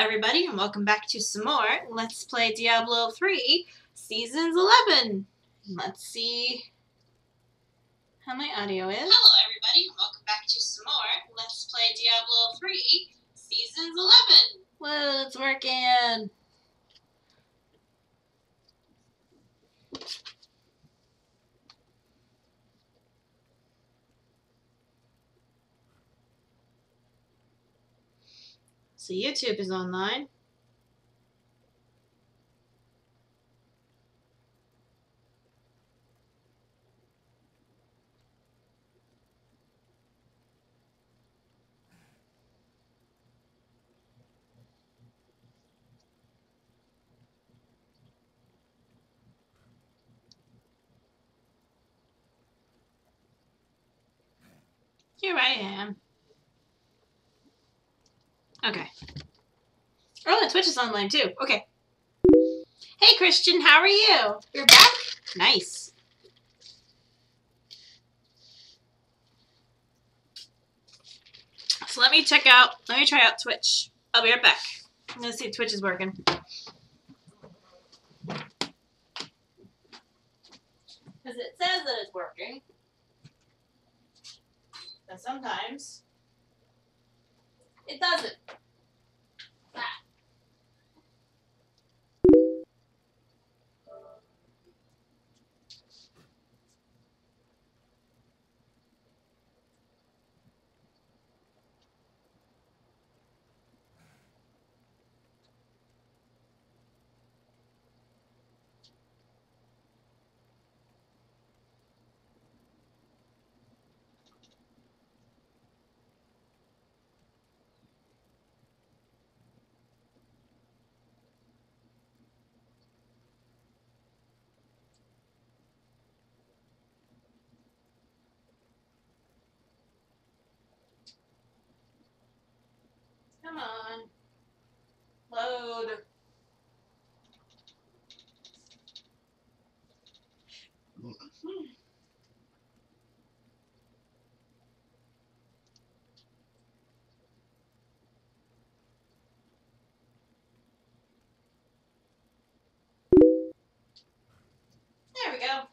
everybody, and welcome back to some more Let's Play Diablo 3 Seasons 11. Let's see how my audio is. Hello everybody, and welcome back to some more Let's Play Diablo 3 Seasons 11. Whoa, it's working. So YouTube is online. Here I am. Okay. Oh, and Twitch is online too. Okay. Hey Christian, how are you? You're back? Nice. So let me try out Twitch. I'll be right back. I'm gonna see if Twitch is working. Because it says that it's working. But sometimes it doesn't. Come on. Load. There we go.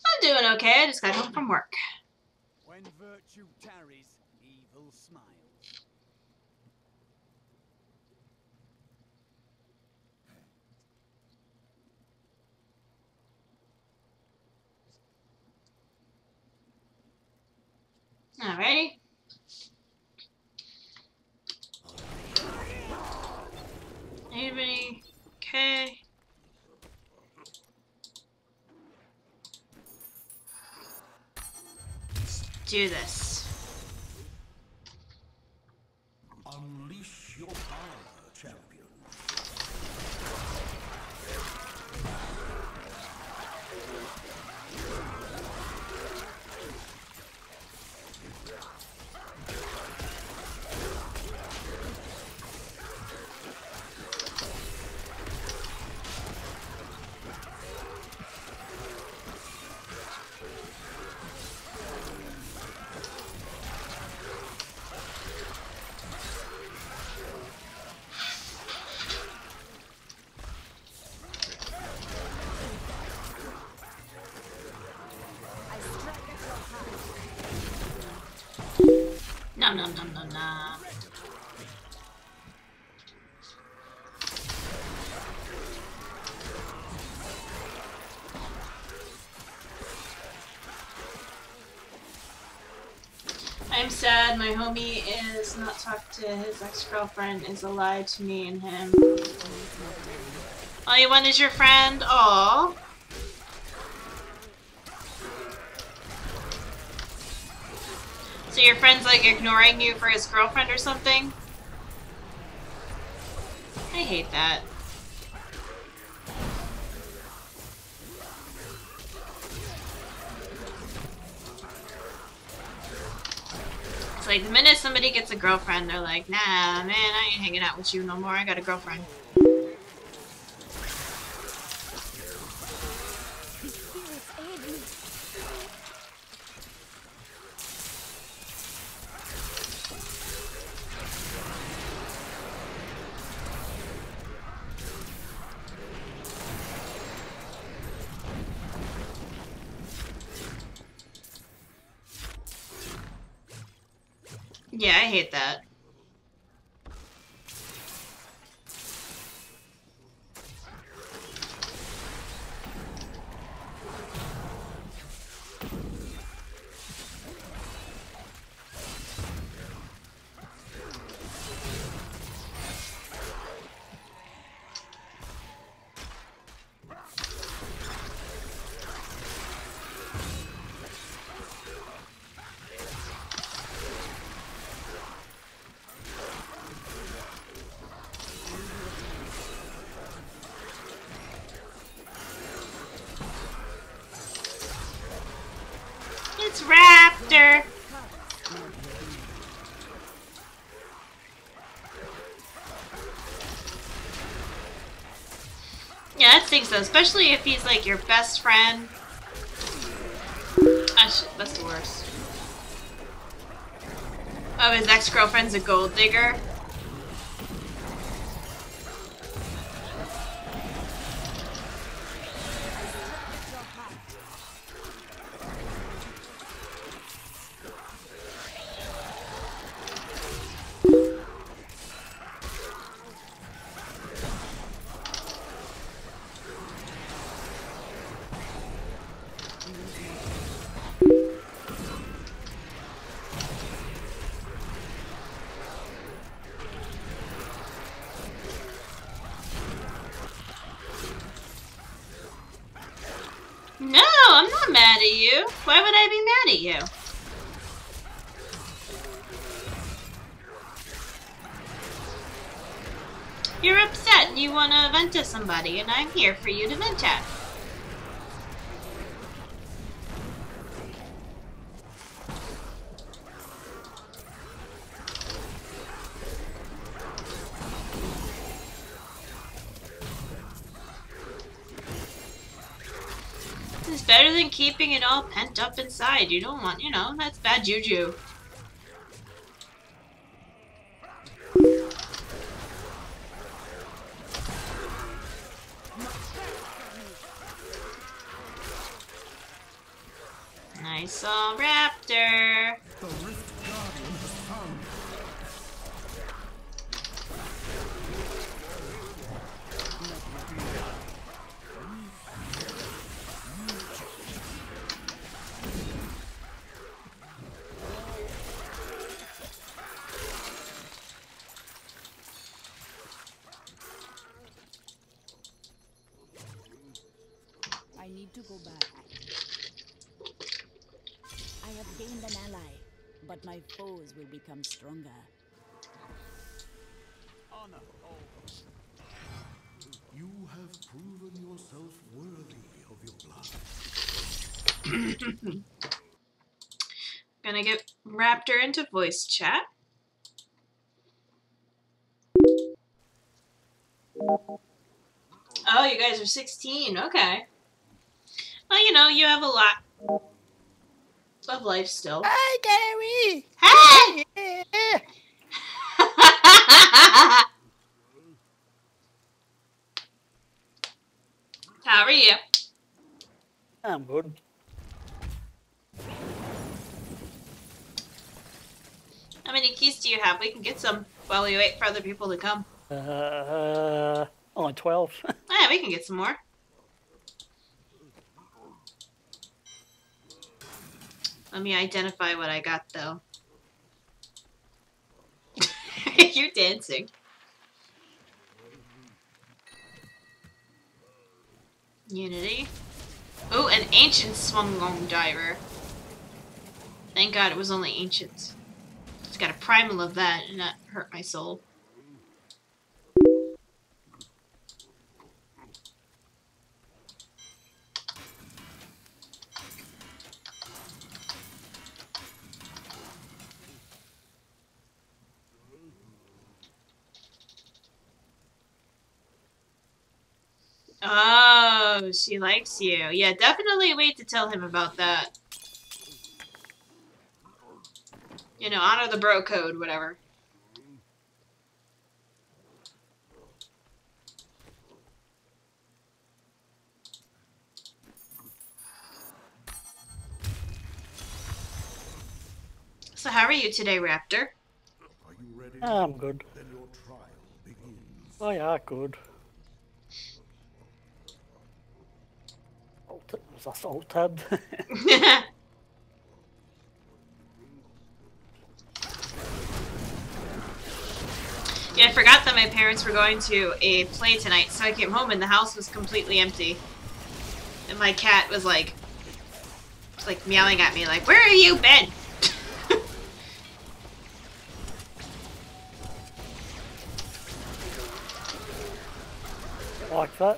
I'm doing okay. I just got home from work. When virtue tarries, evil smiles. Alrighty. Anybody? Okay. Let's do this. Unleash your power, champion. Nom nom nom nom nom. I'm sad my homie is not talked to his ex-girlfriend, is a lie to me and him. All you want is your friend? Aww. So your friend's like ignoring you for his girlfriend or something? I hate that. It's like the minute somebody gets a girlfriend, they're like, nah, man, I ain't hanging out with you no more. I got a girlfriend. The spirit's Yeah, I hate that. It's Raptor! Yeah, that stinks though, especially if he's like your best friend. That's the worst. Oh, his ex-girlfriend's a gold digger? No, I'm not mad at you. Why would I be mad at you? You're upset and you want to vent to somebody, and I'm here for you to vent at. It's better than keeping it all pent up inside. You don't want, that's bad juju. I saw Raptor. The Rift Guardian has found. I need to go back. I have gained an ally, but my foes will become stronger. Honor. You have proven yourself worthy of your blood. Gonna get Raptor into voice chat. Oh, you guys are 16. Okay. Well, you have a lot of life still. Hi, Gary! Hey! Yeah. How are you? I'm good. How many keys do you have? We can get some while we wait for other people to come. Only 12. Yeah, we can get some more. Let me identify what I got, though. You're dancing. Unity. Oh, an ancient swung-long diver. Thank God it was only ancient. It's got a primal of that and not hurt my soul. Oh, she likes you. Yeah, definitely wait to tell him about that. Honor the bro code, whatever. So how are you today, Raptor? you ready? I'm good. Then your trial begins. Oh yeah, good. Was that alt tab? Yeah, I forgot that my parents were going to a play tonight, so I came home and the house was completely empty. And my cat was like meowing at me like, "Where have you been?" Like that.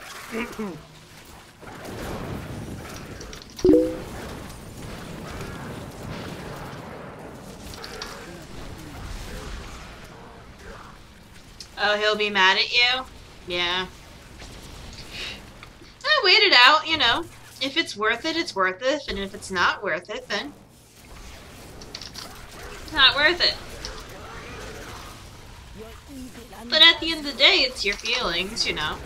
Oh, he'll be mad at you? Yeah. Wait it out, you know. If it's worth it, it's worth it. And if it's not worth it, then it's not worth it. But at the end of the day, it's your feelings, you know.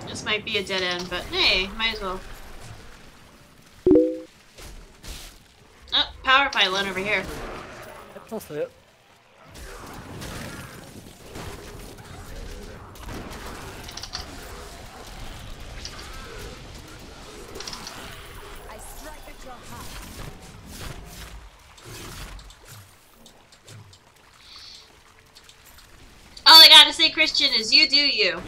This might be a dead end, but hey, might as well. Oh, power pylon over here. That's it. I strike at your heart. All I gotta say, Christian, is you do you.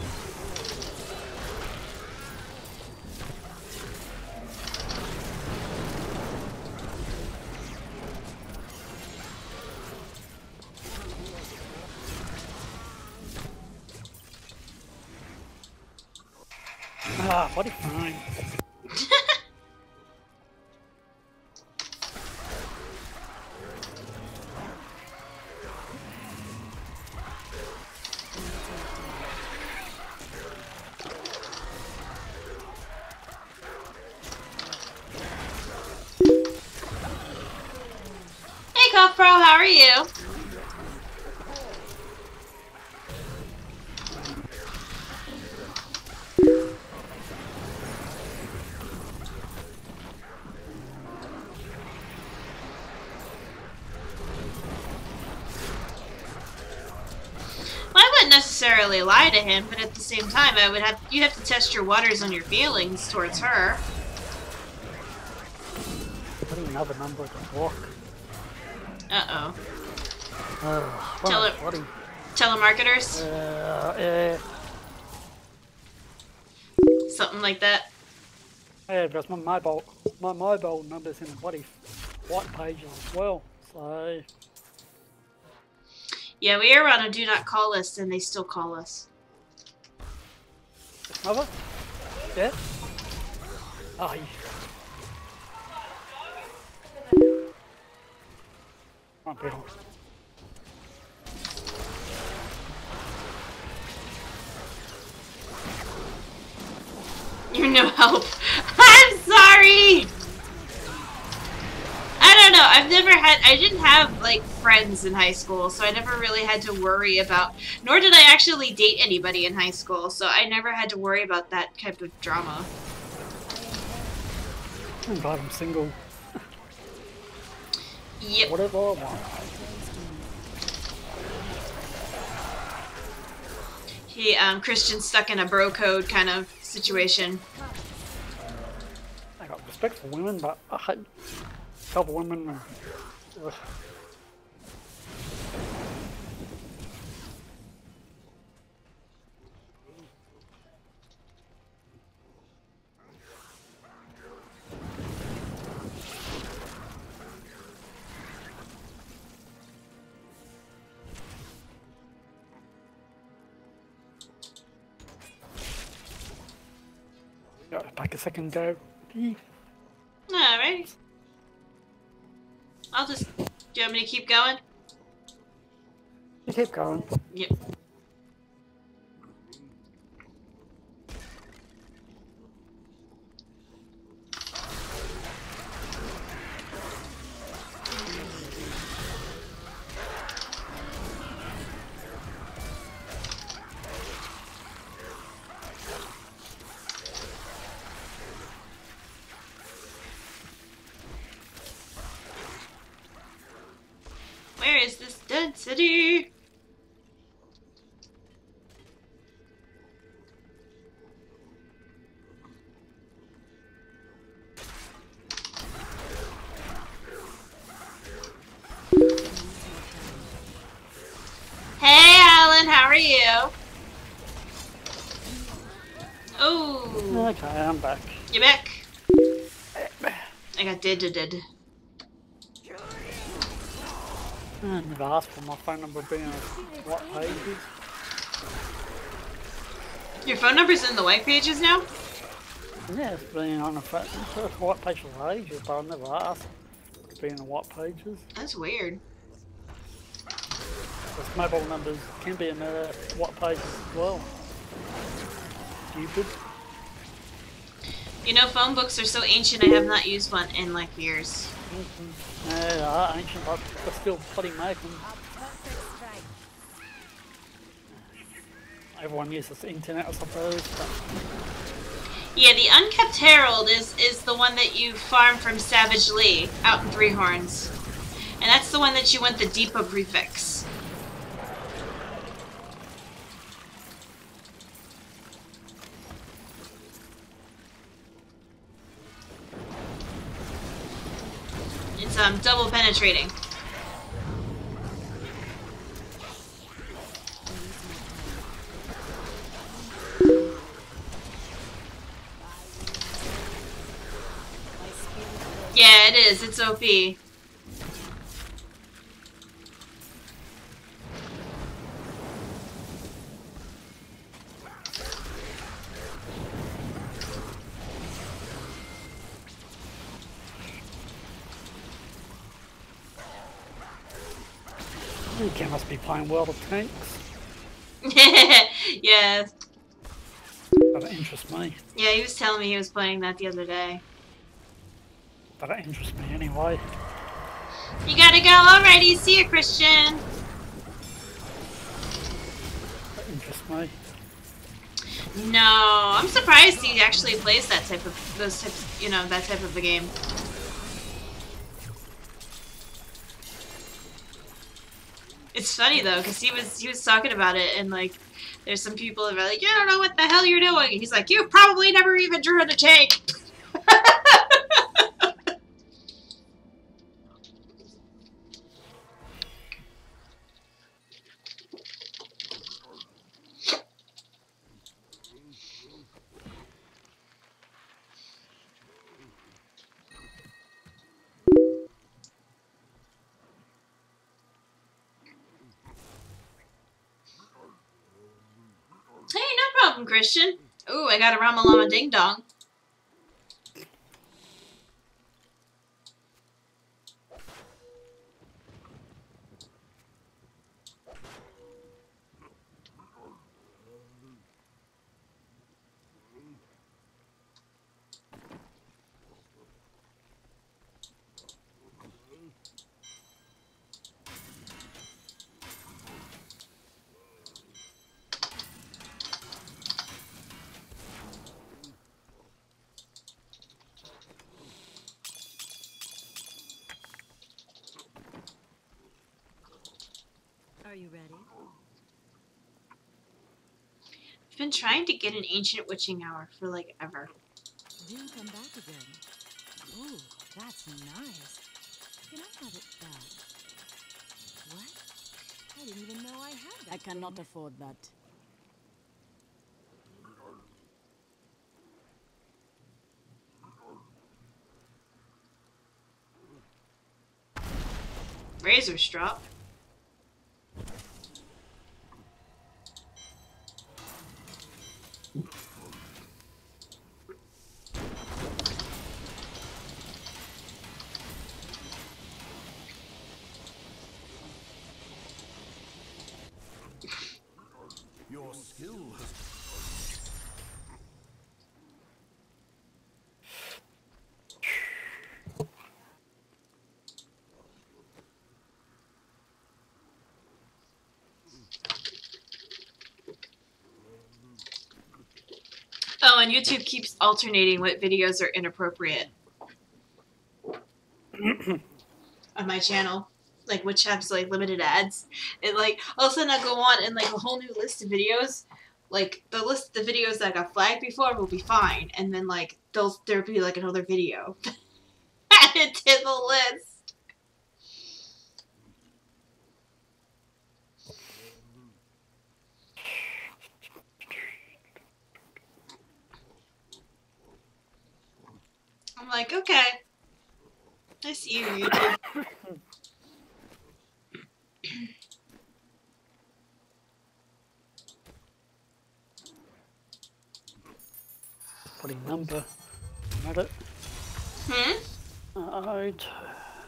Ah, what a fine. Hey, Cough Pro, how are you? Well, I wouldn't necessarily lie to him, but at the same time, you have to test your waters on your feelings towards her. Putting another number at the block. Uh-oh. Tell it. Telemarketers? Something like that. Yeah, because my mobile number's in the bloody white page as well, so... Yeah, we are on a do not call list and they still call us. Mother? Yeah? Oh, Come on, people. You're no help. I'm sorry! I don't know, I didn't have, like, friends in high school, so I never really had to worry about, nor did I actually date anybody in high school, so I never had to worry about that type of drama. I'm glad I'm single. Yep. Whatever I want. Christian's stuck in a bro code kind of situation. I got respect for women, but I hate a couple women. Ugh. Gotta take a second go. Alright. Do you want me to keep going? You keep going. Yep. City. Hey, Alan, how are you? Oh. Okay, I'm back. You back? I got dead. And they've asked for my phone number being on what pages. Your phone number's in the white pages now? Yeah, it's been on the what pages for ages, but I never asked to be in the what pages. That's weird. Because mobile numbers can be in the what pages as well. Stupid. You know, phone books are so ancient, I have not used one in like years. Yeah, they are ancient, but they still bloody make them. Everyone uses the internet, I suppose. But... Yeah, the Unkept Herald is the one that you farm from Savage Lee out in Three Horns. And that's the one that you want the depot prefix. It's double penetrating. Yeah, it is. It's OP. You must be playing World of Tanks. Yeah. That interests me. Yeah, he was telling me he was playing that the other day. That interests me anyway. You gotta go already. See you, Christian. That interests me. No, I'm surprised he actually plays that type of that type of a game. It's funny though, because he was talking about it, and like, there's some people that are like, "You don't know what the hell you're doing." And he's like, "You probably never even drew a tank." Hey, no problem, Christian. Ooh, I got a Ramalama Ding Dong. Are you ready? I've been trying to get an Ancient Witching Hour for like ever. Do come back again. Ooh, that's nice. Can I have it back? What? I didn't even know I had that. I cannot afford that. Razor strop. Your skill has... Oh, and YouTube keeps alternating what videos are inappropriate on my channel. like which have like limited ads, and like all of a sudden I go on and like a whole new list of videos, like the list of the videos that got flagged before will be fine, and then like there'll be like another video added to the list. I'm like, okay, I see you, YouTube. Bloody number. Not it. Alright.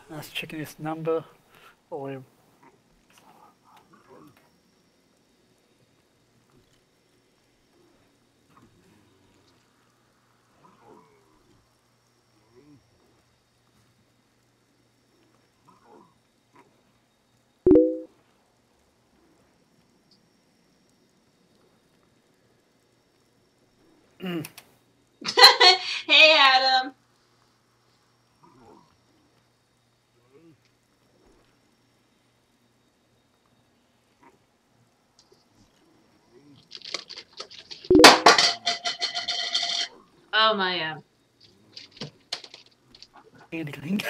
Let's check this number. Oh, Hey, Adam. Oh my anything.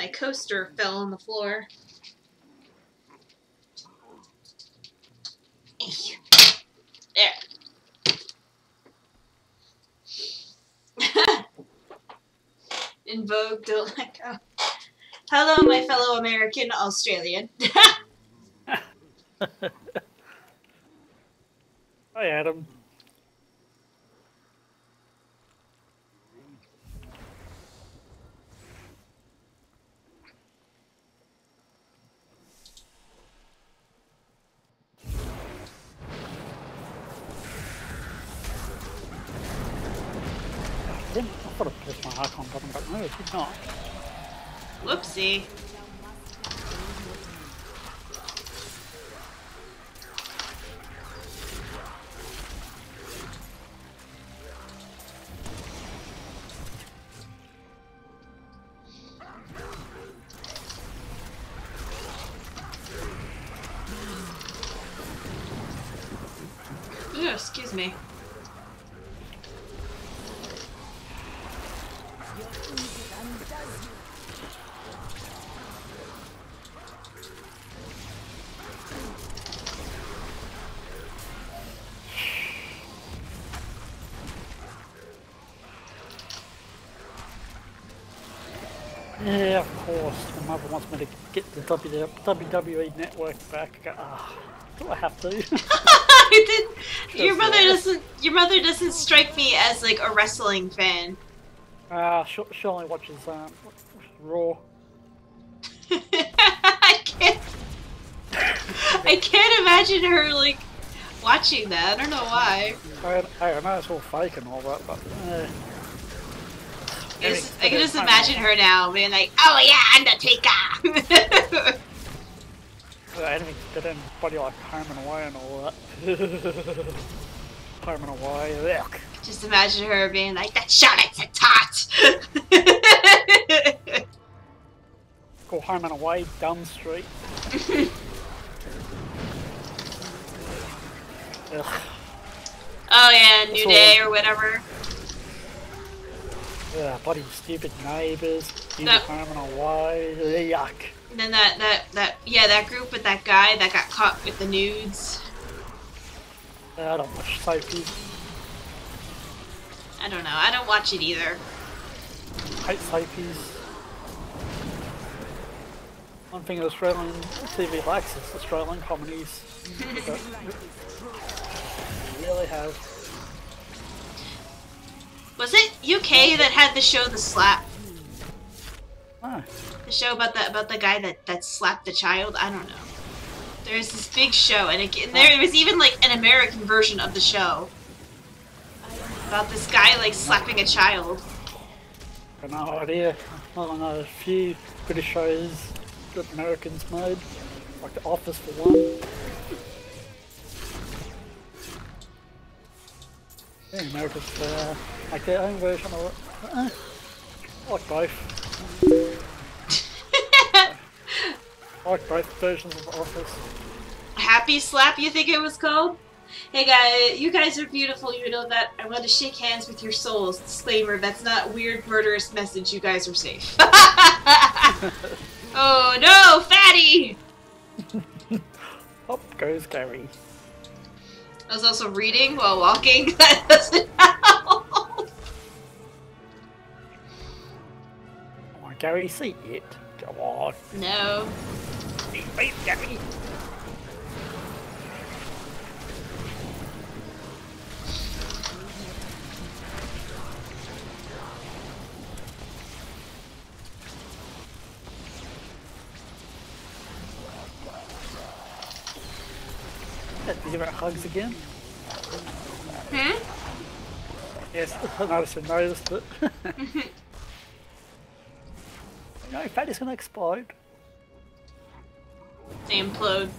my coaster fell on the floor. There. In Vogue, don't let go. Hello, my fellow American Australian. Hi, Adam. I thought I pressed my icon button, but no, it did not. Whoopsie. Ooh, excuse me. Yeah, of course. My mother wants me to get the WWE network back. I go, do I have to? I did. Your mother doesn't strike me as like a wrestling fan. She only watches Raw. I can't imagine her like watching that. I don't know why. I know it's all fake and all that, but I can just imagine her now being like, "Oh yeah, Undertaker." anything to do body like Home and Away and all that. Home and Away, yuck. Just imagine her being like, "That Charlotte's a tot." Call Home and Away, Dumb Street. Ugh. Oh yeah, New Day or whatever. Yeah, bloody stupid neighbours, stupid No. Home and Away, yuck. And then that group with that guy that got caught with the nudes. I don't watch soapies. I don't know. I don't watch it either. Hate soapies. One thing Australian TV likes is Australian comedies. But we really have. Was it UK that had the show The Slap? No. The show about the guy that slapped the child? I don't know. There's this big show, and there was even like an American version of the show about this guy like slapping a child. Got no idea. I don't know, a few British shows that Americans made, like The Office for one. Yeah, America's like their own version of it. I like both. I like both versions of the Office. Happy Slap, you think it was called? Hey guys, you guys are beautiful, you know that. I want to shake hands with your souls. Disclaimer, that's not weird murderous message, you guys are safe. Oh no, fatty! Up goes Gary. I was also reading while walking. That doesn't help. Come on, Gary, see it. Come on. No. Beat Gary. Did you give it hugs again? Hmm? Yes, I noticed it. No, Fatty's gonna explode. They implode.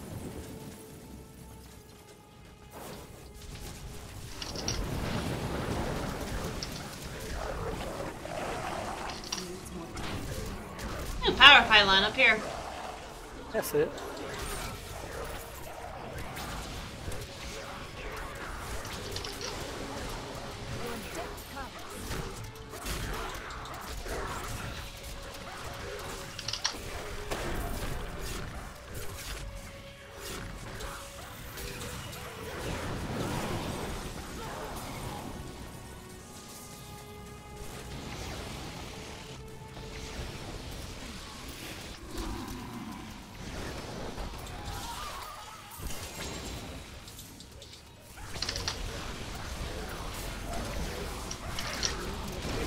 Yeah, power pylon up here. That's it.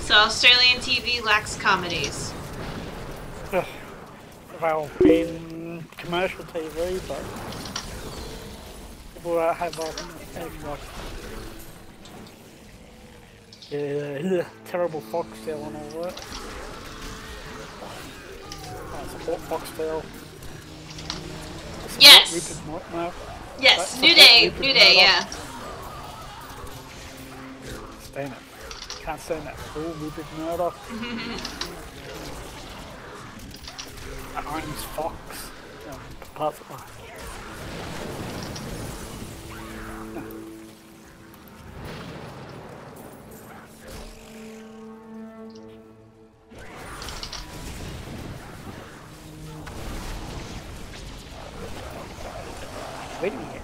So Australian TV lacks comedies. Well, in commercial TV, but people have anything like terrible Foxtail and all that. I support Foxtail. Yes. Rupert no. Yes, New Day, yeah. Stand it. Can't stand that fool, Rupert Murdoch. Owns Fox. Parts of wait a minute.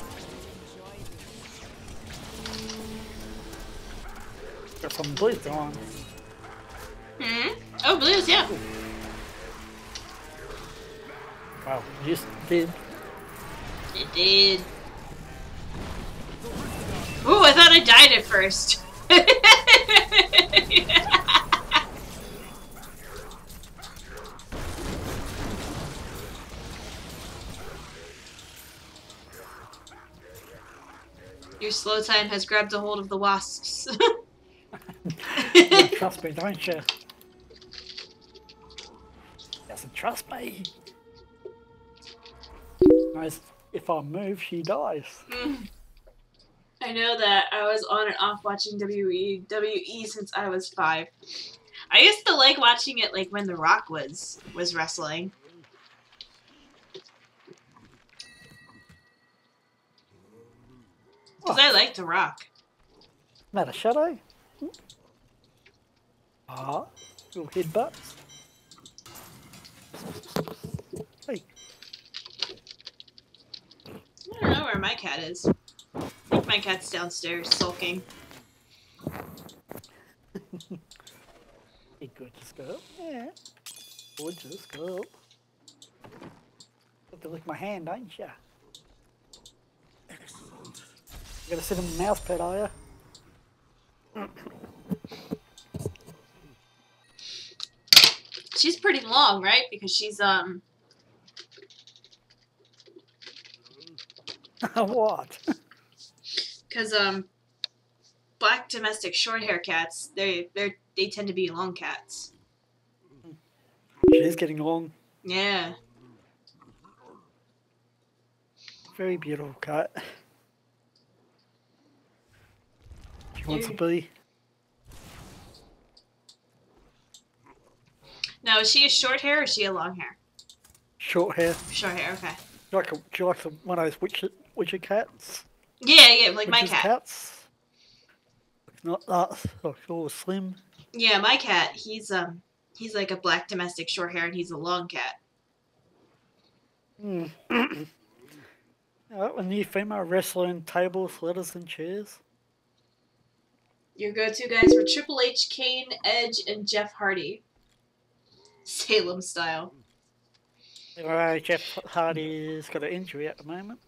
Got some blues on. Hmm? Oh, blues, yeah. Wow, you just did. It did. Ooh, I thought I died at first. Your slow time has grabbed a hold of the wasps. You trust me, don't you? Yes, trust me. Nice. If I move, she dies. I know that. I was on and off watching WWE since I was 5. I used to like watching it like when The Rock was wrestling. Because I like The Rock. Not a shadow? Ah, little headbutts. Hey. I don't know where my cat is. I think my cat's downstairs sulking. Hey, gorgeous girl. Yeah. Gorgeous girl. Have to lick my hand, don't ya? Excellent. You gotta sit on the mouse pad, are ya? She's pretty long, right? Because she's, What? Because, black domestic short hair cats, they tend to be long cats. She is getting long. Yeah. Very beautiful cat. She wants to be. Now, is she a short hair or is she a long hair? Short hair. Short hair, okay. Do you like one of those witcher cats? Yeah, like my Witcher's cat. Cats? Not that. Oh, slim. Yeah, my cat, he's like a black domestic short hair and he's a long cat. A new female wrestler in tables, letters, and chairs. Your go-to guys were Triple H, Kane, Edge, and Jeff Hardy. Salem style. Jeff Hardy's got an injury at the moment.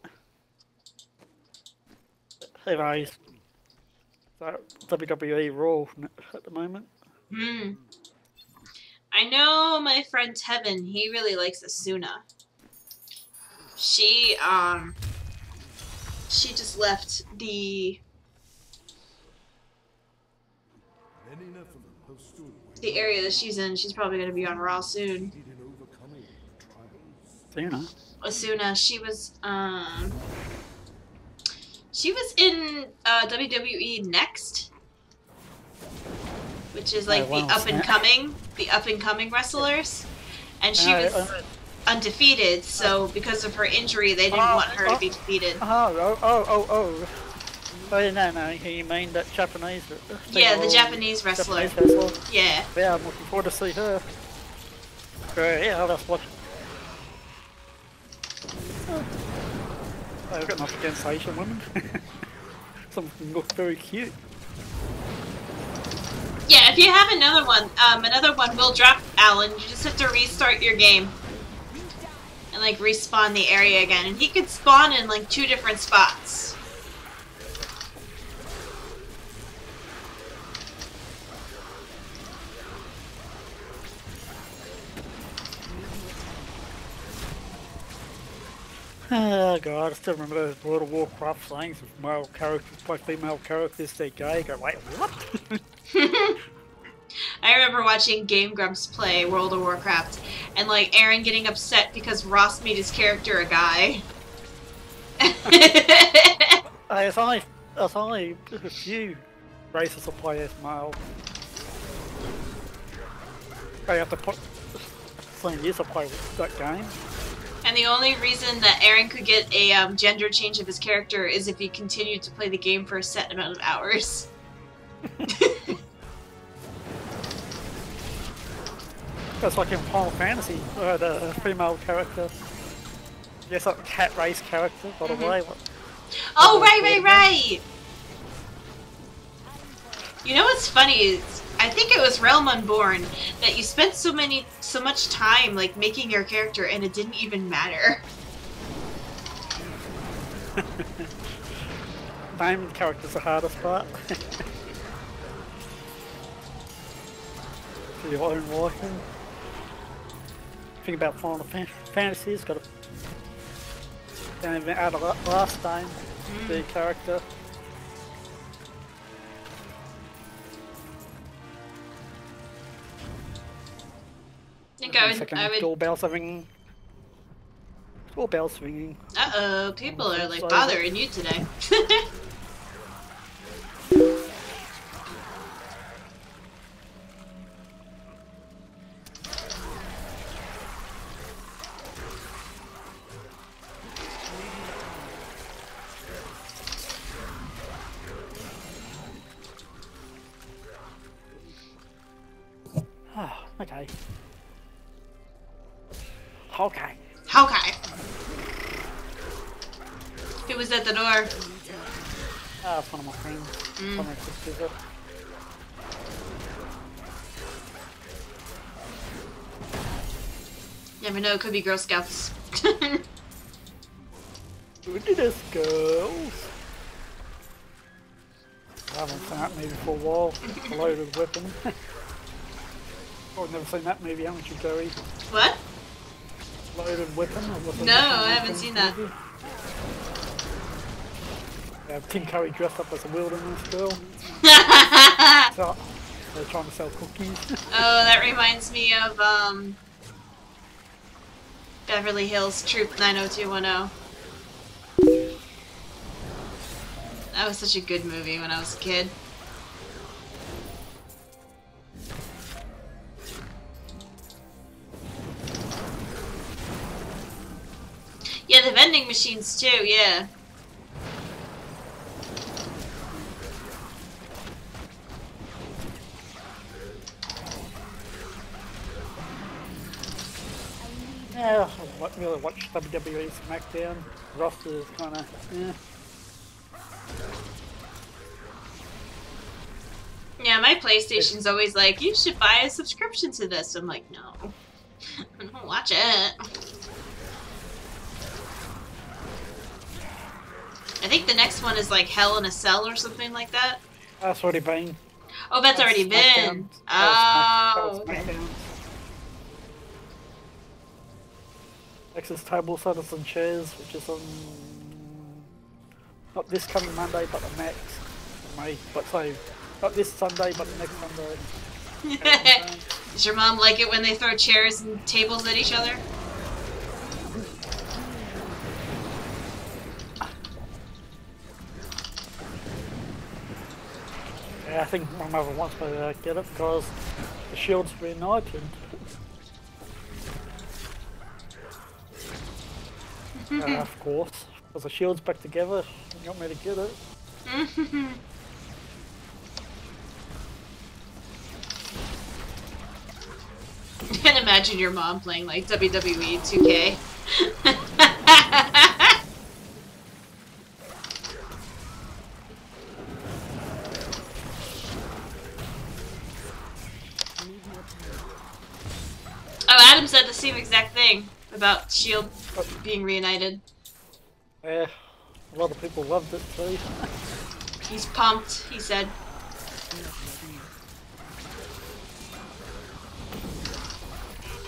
He's WWE Raw at the moment. I know my friend Tevin, he really likes Asuna. She just left the area that she's in. She's probably going to be on Raw soon. Asuna, she was in WWE Next, which is like the up and coming wrestlers, and she was undefeated. So because of her injury, they didn't want her to be defeated. Oh, no, you mean that Japanese? Yeah, the Japanese wrestler. Yeah. Yeah, I'm looking forward to see her. Yeah, that's what. I've got nothing against Asian women. Some of them look very cute. Yeah, if you have another one will drop, Alan. You just have to restart your game. And like respawn the area again. And he could spawn in like 2 different spots. Oh god, I still remember those World of Warcraft things with male characters by female characters, they're gay. I go, wait, what? I remember watching Game Grumps play World of Warcraft, and like Aaron getting upset because Ross made his character a guy. There's only a few races of players male. I have to put 20 years to play with that game. And the only reason that Aaron could get a gender change of his character is if he continued to play the game for a set amount of hours. That's like in Final Fantasy, the female character. Yes, like cat race character, by the way. Oh, right! You know what's funny is, I think it was Realm Unborn that you spent so much time like making your character and it didn't even matter. Naming characters the hardest part. For your own liking. Think about Final Fantasy, it's got a out of last time, the character. I would. Doorbell ringing. Doorbell's ringing. Uh-oh, people are like bothering you today. Okay. Who was at the door? It's one of my friends. One of my sisters. Never know, it could be Girl Scouts. Look at this, girls. I haven't seen that movie for a while. A loaded weapon. I've never seen that movie, haven't you, Gary? What? Loaded Weapon? No, I haven't seen that. Tim Curry dressed up as a wilderness girl. So, they're trying to sell cookies. Oh, that reminds me of Beverly Hills Troop 90210. That was such a good movie when I was a kid. Yeah, the vending machines too, yeah. Yeah, I don't really watch WWE SmackDown. Roster is kind of, yeah. Yeah, my PlayStation's always like, you should buy a subscription to this. I'm like, no. I don't watch it. I think the next one is like Hell in a Cell or something like that. That's already been. Oh, that's already been. Oh, okay. SmackDown. Next is Table Saddles and Chairs, which is on not this coming Monday, but the next. But so not this Sunday, but the next Sunday. Does your mom like it when they throw chairs and tables at each other? Yeah, I think my mother wants me to get it because the Shield's reunited. Of course, because the Shield's back together. You want me to get it? I can imagine your mom playing like WWE 2K. Oh, Adam said the same exact thing about Shield being reunited. Yeah, a lot of people loved it too. He's pumped, he said.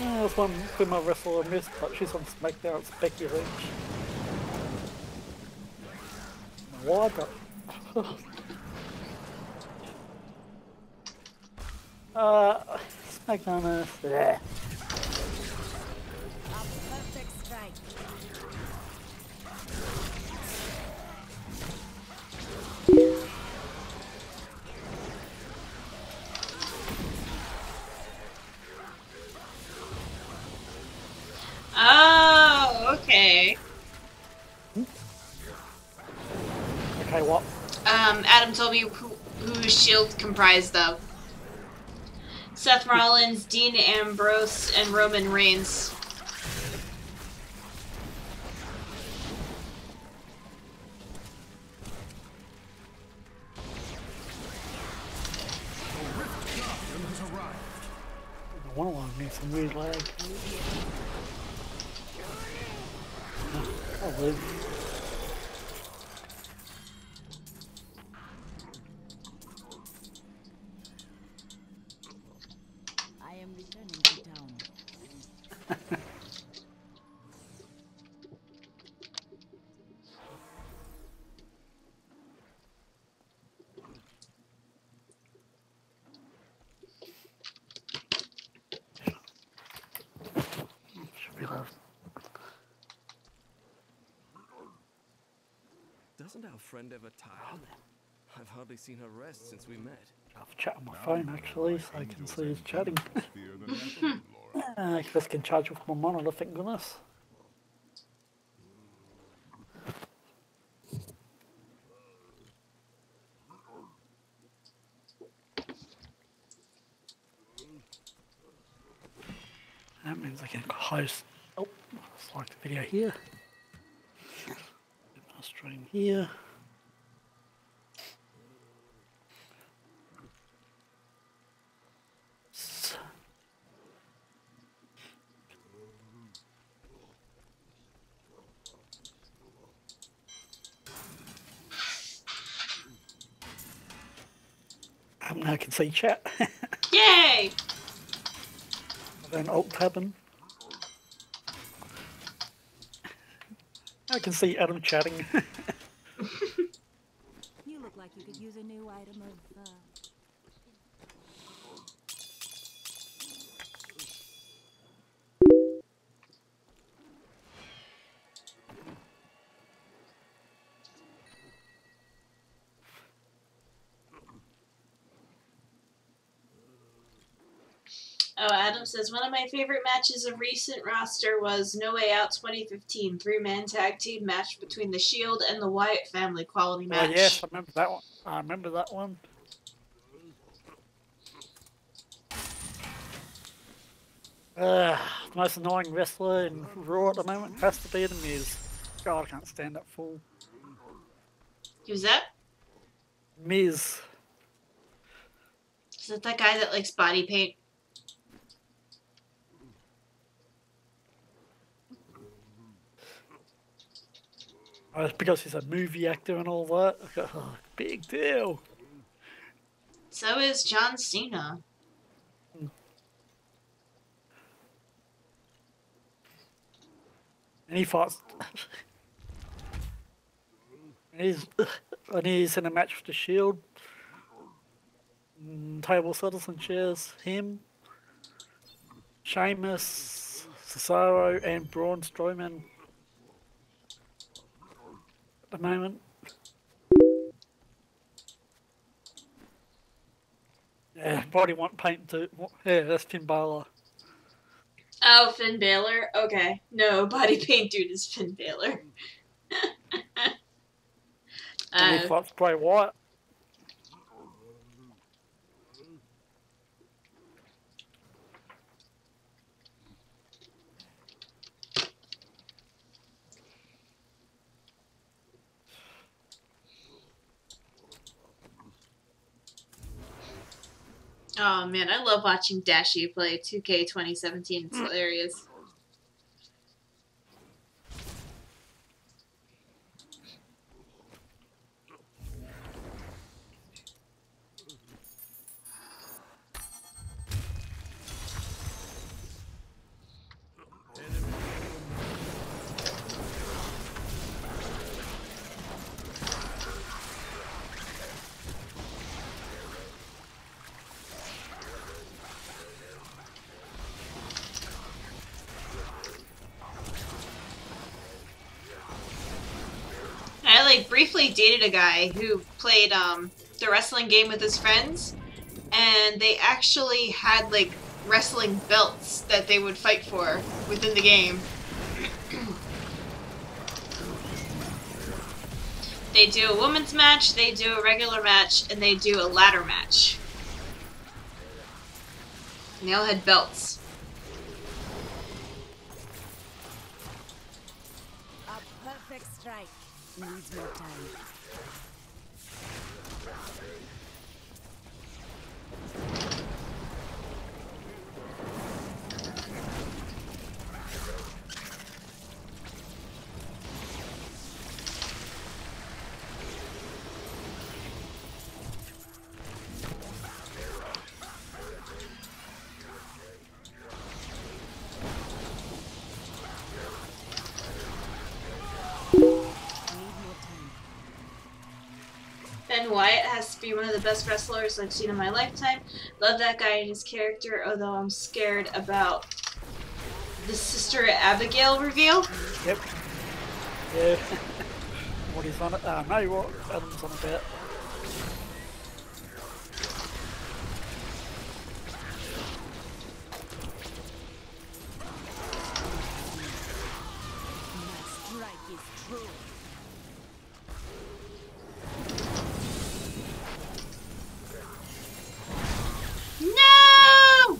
Yeah, there's one female wrestler I missed, but she's on SmackDown. It's Becky Lynch. Why? But SmackDown is yeah. Perfect strike. Oh, okay. Okay, what? Adam told me who Shield comprised of. Seth Rollins, Dean Ambrose, and Roman Reigns. One of them needs some weird lag. I'll live. I am returning to town. Should be left. Doesn't our friend ever tire? I've hardly seen her rest since we met. I have a chat on my phone actually, so I can see who's chatting. I just can charge with my monitor, thank goodness. That means I can close. Oh, select the video here. I'll stream here. Now I can see chat. Yay! Then alt tabbing. I can see Adam chatting. You look like you could use a new item of, Oh, Adam says, one of my favorite matches of recent roster was No Way Out 2015, 3-man tag team match between The Shield and the Wyatt family, quality match. Oh yes, I remember that one. I remember that one. The most annoying wrestler in Raw at the moment has to be The Miz. God, I can't stand that fool. Who's that? Miz. Is that that guy that likes body paint? Oh, it's because he's a movie actor and all that. Oh, big deal. So is John Cena. And he fights. and he's in a match with the Shield. Table settles and shares him, Sheamus, Cesaro, and Braun Strowman at the moment. Yeah, body want paint too. Yeah, that's Finn Balor. Oh, Finn Balor? Okay. No, body paint dude is Finn Balor. And he fights Bray Wyatt. Oh man, I love watching Dashi play 2K 2017. It's hilarious. I like briefly dated a guy who played the wrestling game with his friends, and they actually had like wrestling belts that they would fight for within the game. They do a women's match, they do a regular match, and they do a ladder match. And they all had belts. A perfect strike. Needs more time. Ben Wyatt has to be one of the best wrestlers I've seen in my lifetime. Love that guy and his character, although I'm scared about the Sister Abigail reveal. Yep. Yeah. What he's on it? No, what Adam's on about. My strike is true. No!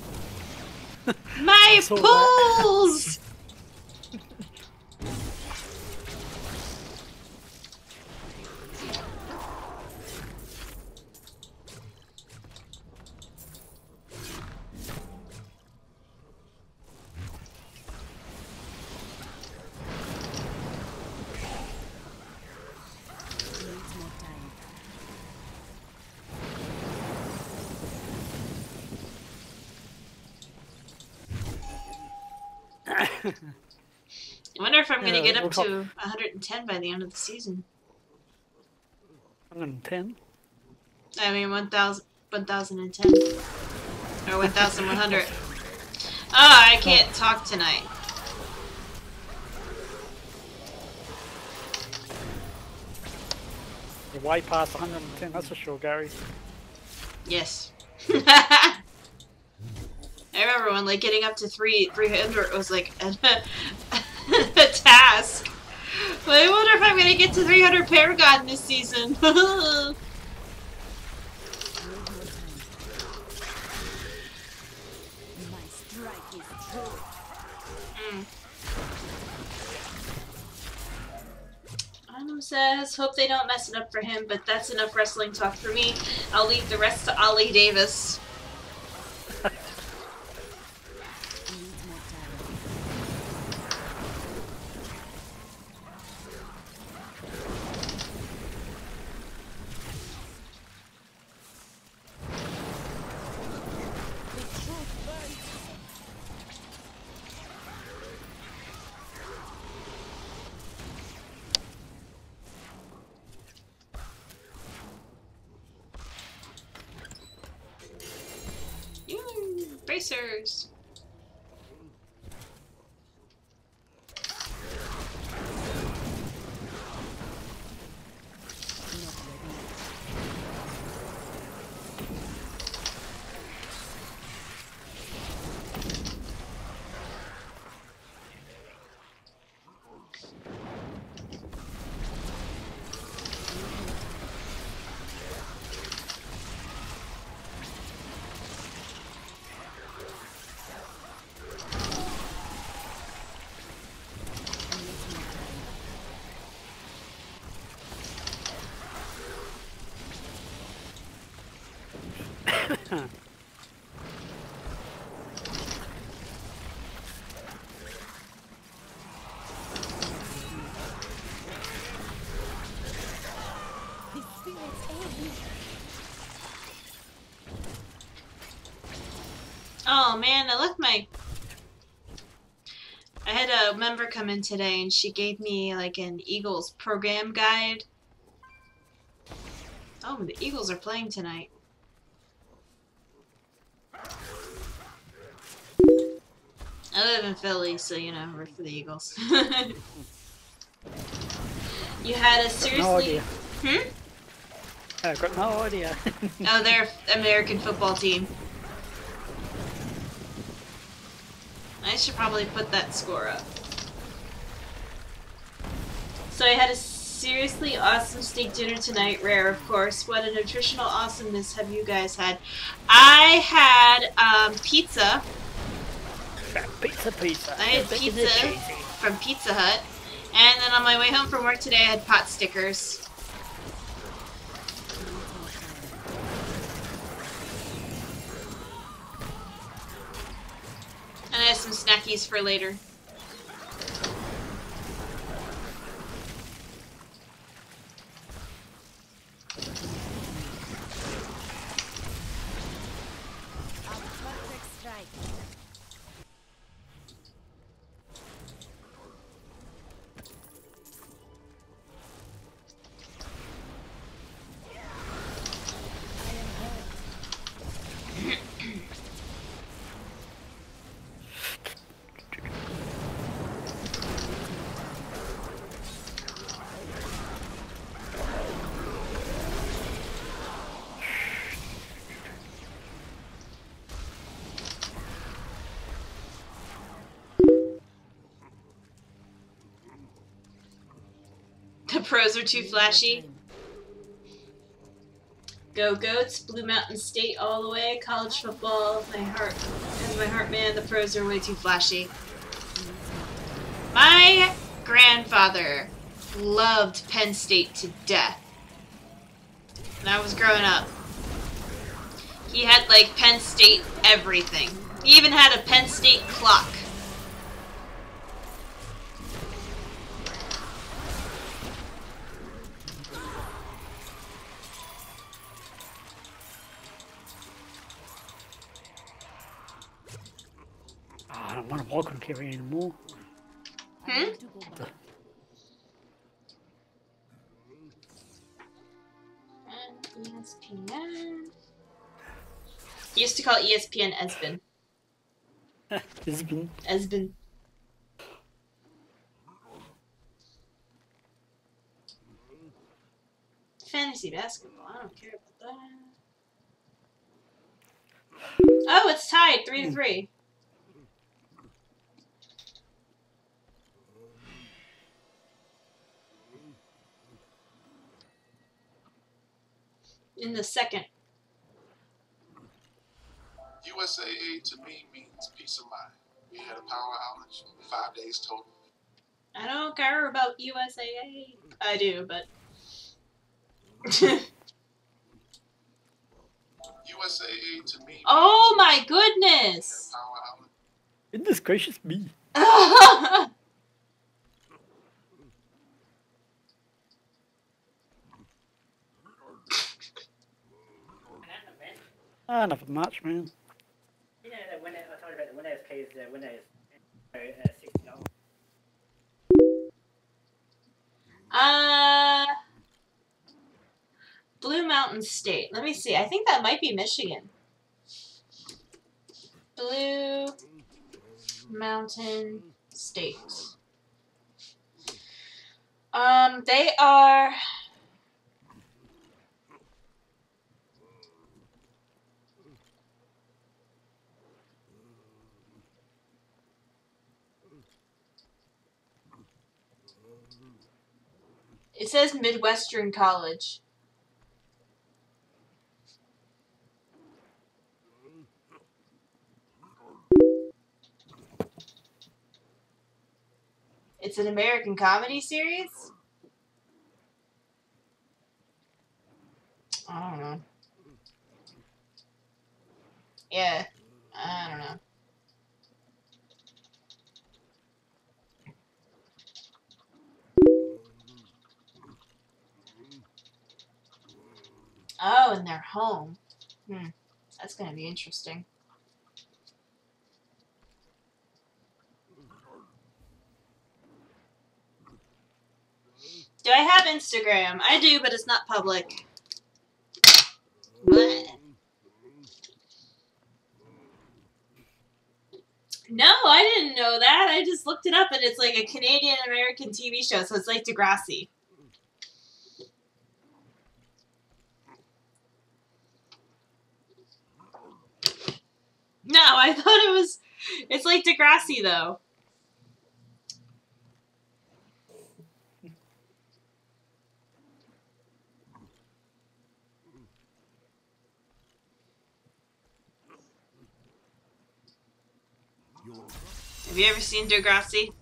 My saw that. pools! Needs more time. I wonder if I'm going to get up we'll talk- to 110 by the end of the season. 110. I mean 1,010. Or 1,100. Oh, I can't talk tonight. You're way past 110, that's for sure, Gary. Yes. I remember when like getting up to 300 was like a task. But I wonder if I'm gonna get to 300 Paragon this season. My strike is true. Anum says, hope they don't mess it up for him, but that's enough wrestling talk for me. I'll leave the rest to Ollie Davis. Bracers. Oh man, I left my... I had a member come in today and she gave me like an Eagles program guide. Oh, the Eagles are playing tonight. I live in Philly, so you know, root for the Eagles. You had a seriously... No idea. Hmm? I've got no idea. Oh, they're American football team. I should probably put that score up. So I had a seriously awesome steak dinner tonight, rare of course. What a nutritional awesomeness have you guys had? I had pizza. Pizza. I had pizza from Pizza Hut. And then on my way home from work today I had pot stickers. And I have some snackies for later. The pros are too flashy. Go Goats, Blue Mountain State all the way, college football, my heart man, the pros are way too flashy. My grandfather loved Penn State to death when I was growing up. He had like Penn State everything. He even had a Penn State clock. I don't want to walk on Carry anymore. Hmm? ESPN. He used to call ESPN Esbin. Esbin. Esbin. Fantasy basketball. I don't care about that. Oh, it's tied 3-3. In the second. USAA to me means peace of mind. We had a power outage, 5 days total. I don't care about USAA. I do, but. USAA to me. Oh my goodness! Power outage. Goodness gracious me. Nothing much, man. You know, the Windows, I told you about the Windows keys, the Windows 60. Blue Mountain State. Let me see. I think that might be Michigan. Blue Mountain State. They are. It says Midwestern College. It's an American comedy series? I don't know. Yeah, I don't know. Oh, and they're home. That's gonna be interesting. Do I have Instagram? I do, but it's not public. Blech. No, I didn't know that. I just looked it up, and it's like a Canadian-American TV show, so it's like Degrassi. No, I thought it was... It's like Degrassi, though. Have you ever seen Degrassi?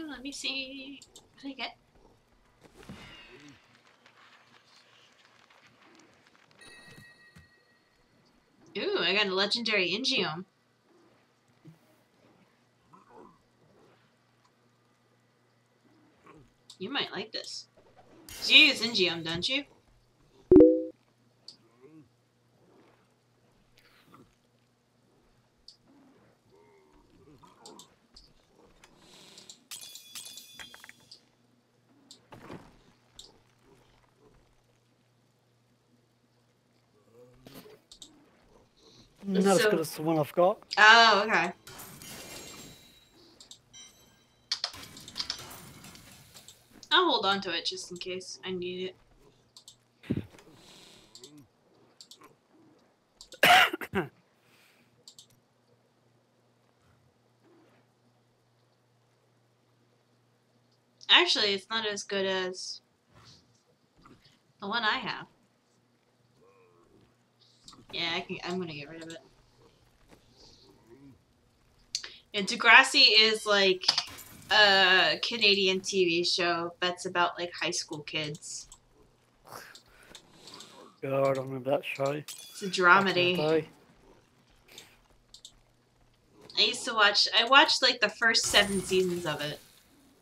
Let me see. What did I get? Ooh, I got a legendary Ingeom. You might like this. You use Ingeom, don't you? Not as good as the one I've got. Oh, okay. I'll hold on to it just in case I need it. Actually, it's not as good as the one I have. Yeah, I'm gonna get rid of it. Yeah, Degrassi is like a Canadian TV show that's about like high school kids. God, I don't remember that show. It's a dramedy. I watched like the first 7 seasons of it.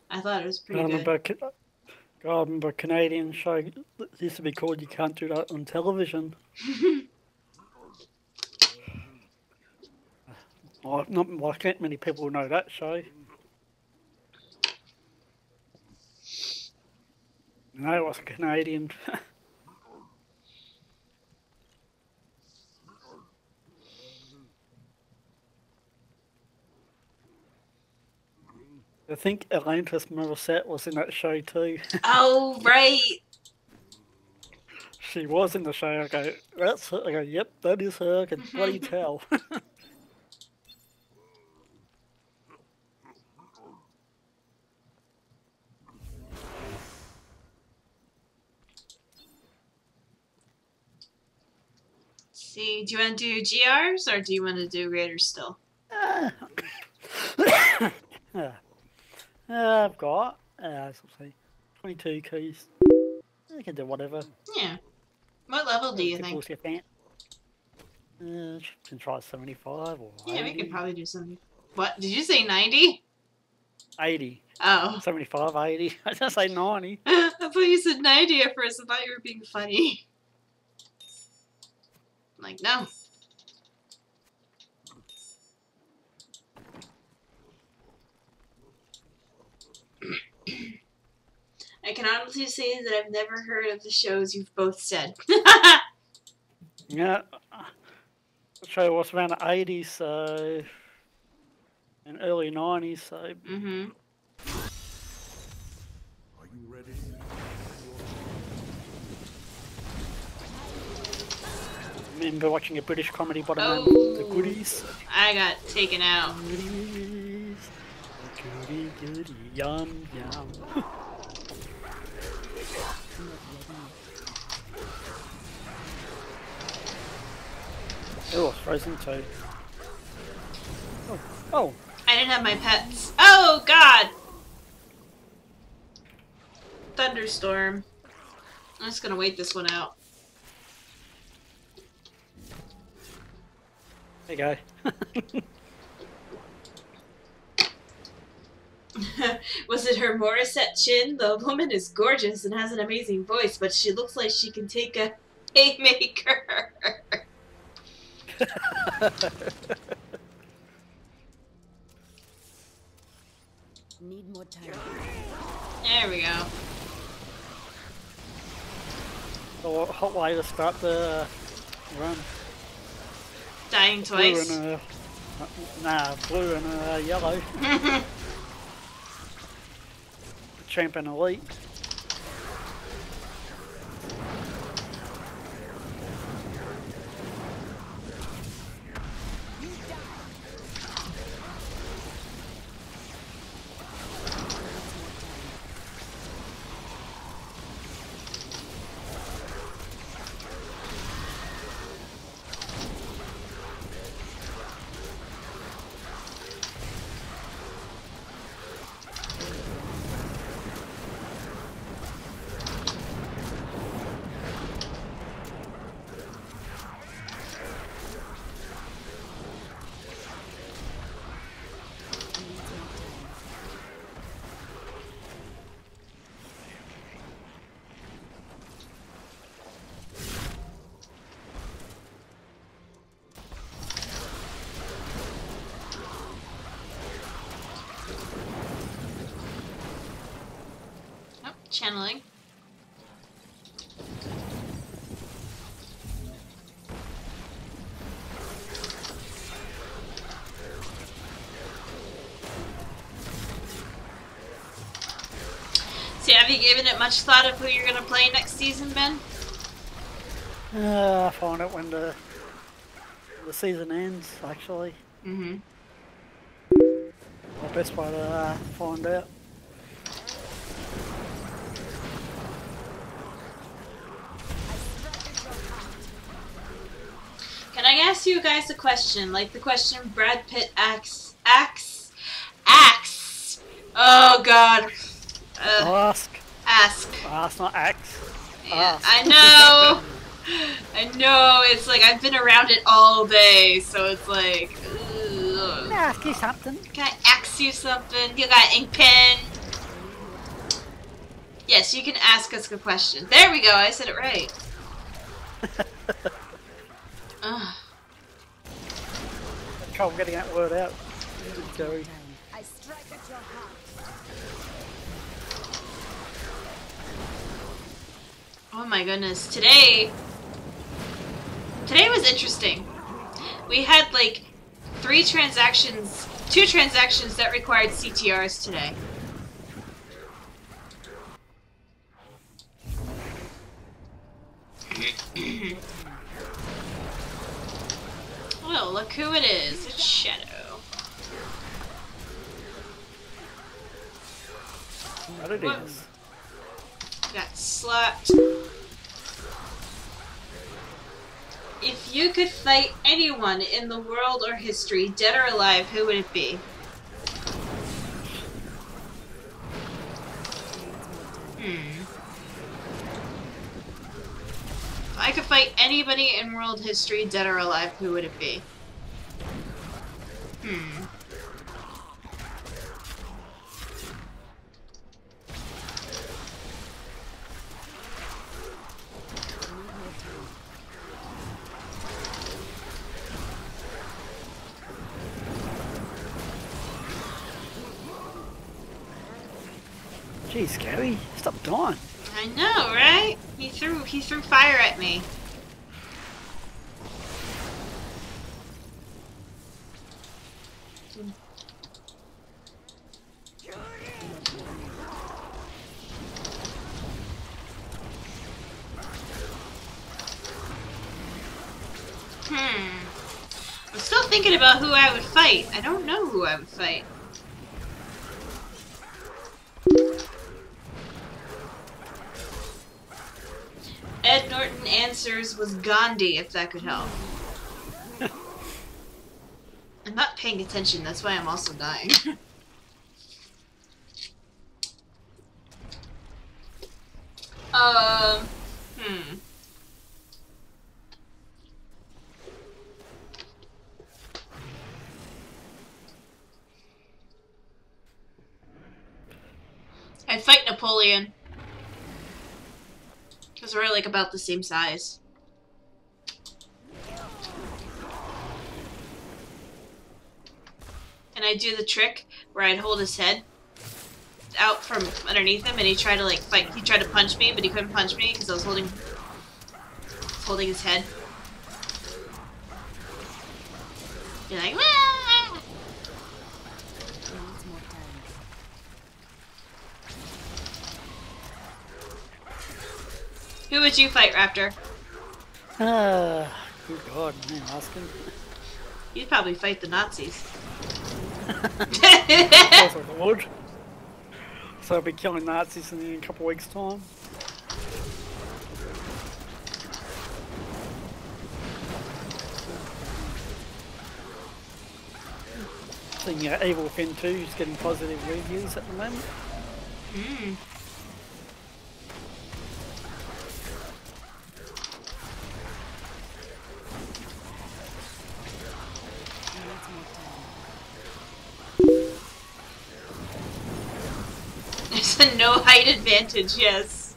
I thought it was pretty good. I remember a Canadian show that used to be called You Can't Do That on Television. Not many people know that show. No, it wasn't Canadian. I think Atlantis Morissette was in that show too. Oh, right. She was in the show. I go, that's her. I go, yep, that is her. I can bloody tell. See, do you want to do GRs or do you want to do Raiders still? I've got, let's see, 22 keys. I can do whatever. Yeah. What level do you think? Can try 75 or 80. Yeah, we could probably do something. What? Did you say 90? 80. Oh. 75, 80. I just say 90. I thought you said 90 at first. I thought you were being funny. I'm like, no. I can honestly say that I've never heard of the shows you've both said. Yeah. The show was around the 80s, so. And early 90s, so. Mm-hmm. Are you ready? Remember watching a British comedy by the name The Goodies? I got taken out. Goodies. Goody, goody, yum, yum. Oh, Frozen 2. Oh. I didn't have my pets. Oh, God! Thunderstorm. I'm just gonna wait this one out. There you go. Was it her Morissette chin? The woman is gorgeous and has an amazing voice, but she looks like she can take a haymaker. Need more time. There we go. So, hot way to start the run. Dying twice. Blue and blue and yellow. Champ and elite. Channeling. So have you given it much thought of who you're going to play next season, Ben? I find it when the season ends, actually. Mm-hmm. The best way to find out. Can I ask you guys a question? Like the question Brad Pitt asks. Oh, God. Ask. Ask. Not axe. Yeah, Ask. I know. I know. It's like I've been around it all day, so it's like. Ugh. Can I ask you something? Can I ask you something? You got an ink pen? Yes, you can ask us a question. There we go. I said it right. Ugh. Trouble getting that word out. Joey. I strike at your heart. Oh my goodness, today was interesting. We had like 2 transactions that required CTRs today. Oh, look who it is. It's Shadow. What it is. Got slapped. If you could fight anyone in the world or history, dead or alive, who would it be? If I could fight anybody in world history, dead or alive, who would it be? Jeez, Gary, stop dying. I know, right? He threw fire at me. I'm still thinking about who I would fight. I don't know who I would fight. Ed Norton answers was Gandhi, if that could help. I'm not paying attention, that's why I'm also dying. I'd fight Napoleon. Because we're like about the same size. And I'd do the trick where I'd hold his head out from underneath him and he'd try to like fight. He tried to punch me, but he couldn't punch me because I was holding his head. You're like, "Wah!" Who would you fight, Raptor? Good God, man, asking. You'd probably fight the Nazis. Of course I would. So I'll be killing Nazis in a couple of weeks' time. Seeing Evil Fin 2 is getting positive reviews at the moment. There's a no height advantage, yes.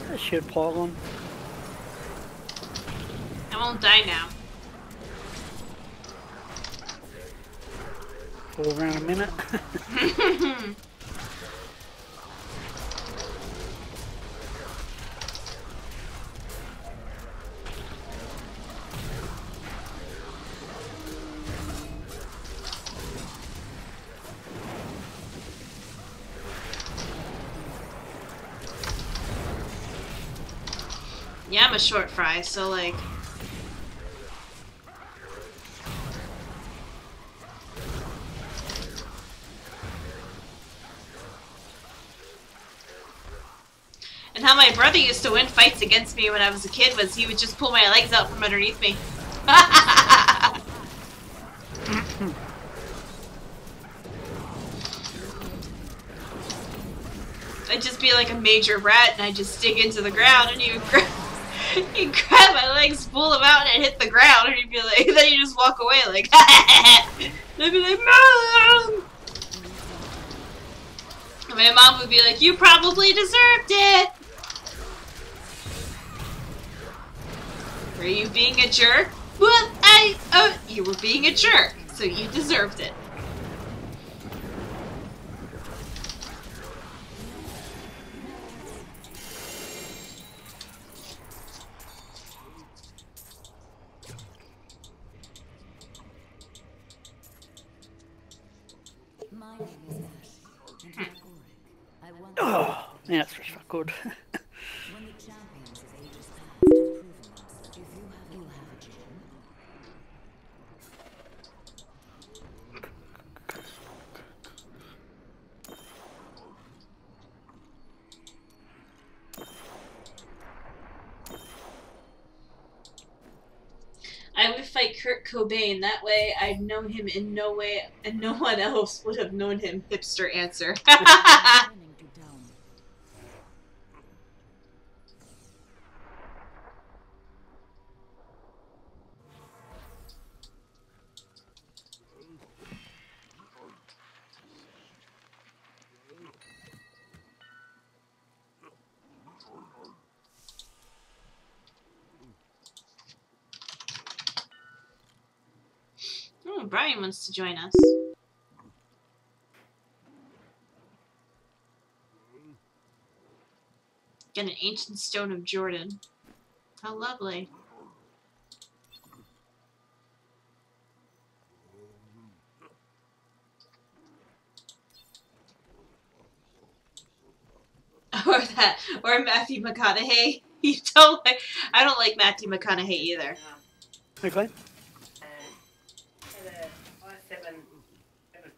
That should pile on. I won't die now. For around a minute. Yeah, I'm a short fry, so like... And how my brother used to win fights against me when I was a kid was he would just pull my legs out from underneath me. I'd just be like a major rat and I'd just dig into the ground and he'd grab my legs, pull them out, and I'd hit the ground and he'd be like, then he'd just walk away like, and I'd be like, Mom! My mom would be like, you probably deserved it! Were you being a jerk? Well, you were being a jerk, so you deserved it. My name is Ash, and I once Oh, yeah, that's just not good. when the champions of ages past have proven themselves, if you have a gem. I would fight Kurt Cobain. That way I'd known him in no way, and no one else would have known him. Hipster answer. Turning to down. Oh, Brian wants to join us. Get an ancient stone of Jordan. How lovely. Or Matthew McConaughey. You don't like, I don't like Matthew McConaughey either. Okay. The seventh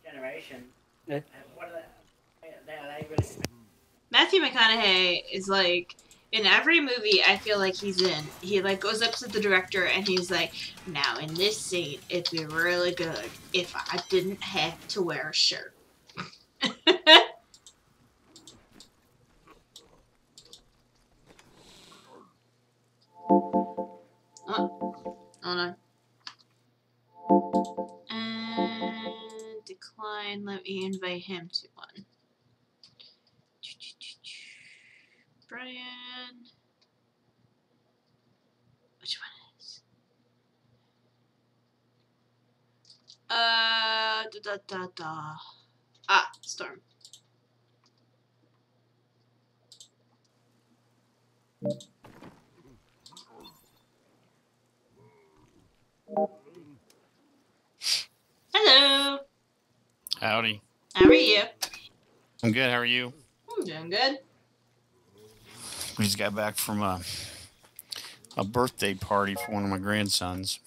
generation. Yeah. What are they really? Matthew McConaughey is like, in every movie I feel like he's in, he like goes up to the director and he's like, now in this scene it'd be really good if I didn't have to wear a shirt. Oh, hold on. And decline, let me invite him to one. Brian. Which one is? Ah, Storm. Hello. Howdy. How are you? I'm good. How are you? I'm doing good. We just got back from a birthday party for one of my grandsons.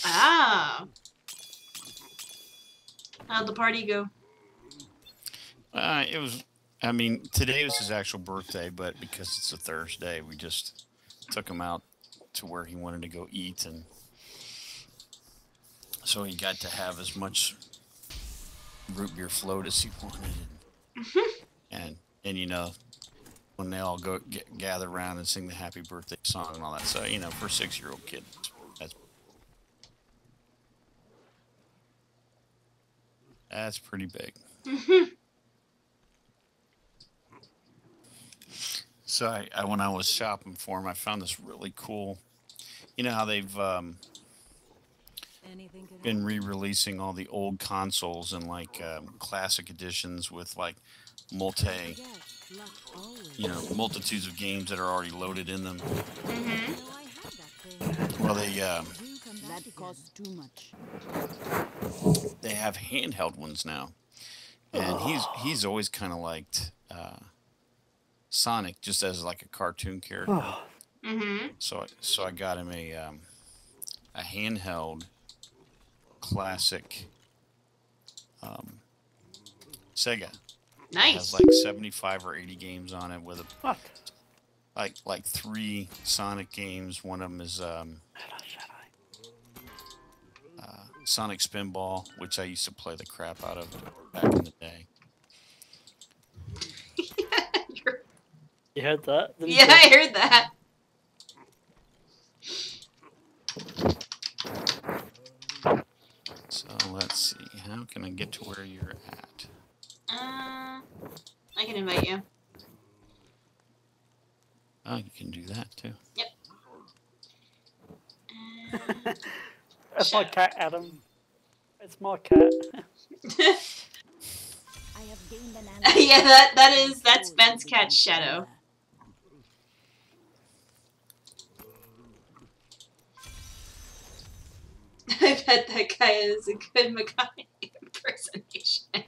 Ah. How'd the party go? It was, I mean, today was his actual birthday, but because it's a Thursday, we just took him out to where he wanted to go eat, and so he got to have as much root beer float as he wanted. And you know, when they all go gather around and sing the happy birthday song and all that, so you know, for a 6-year-old kid, that's pretty big. So I when I was shopping for him, I found this really cool. You know how they've been re-releasing all the old consoles and like classic editions with like multitudes of games that are already loaded in them. Well, That costs too much. they have handheld ones now, and he's always kind of liked Sonic just as like a cartoon character. So I got him a handheld classic Sega. Nice. It has like 75 or 80 games on it with like 3 Sonic games. One of them is Sonic Spinball, which I used to play the crap out of back in the day. You heard that? Yeah, I heard that. So let's see. How can I get to where you're at? can invite you. Oh, you can do that too. Yep. That's my cat, Adam. It's my cat. I have gained an ally. Yeah, that's Ben's cat, Shadow. I bet that guy is a good Makai impersonation.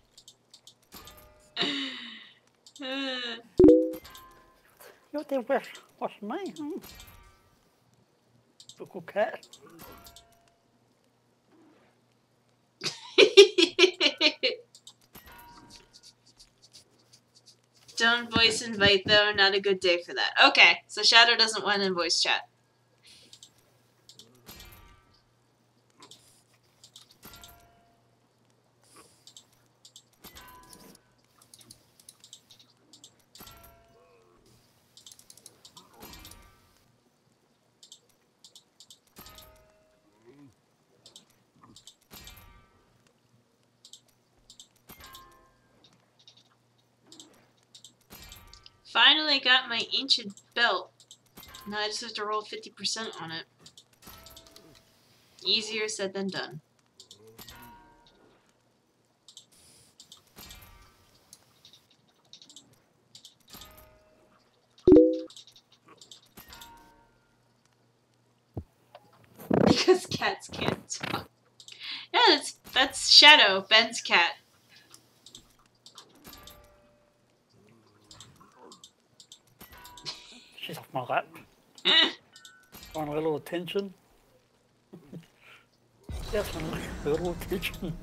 You're the worst. What's me? Local cat. Don't voice invite though, not a good day for that. Okay, so Shadow doesn't want in voice chat. Finally got my ancient belt. Now I just have to roll 50% on it. Easier said than done. Because cats can't talk. Yeah, that's Shadow, Ben's cat. She's off my lap. Want a little attention? Just a little attention.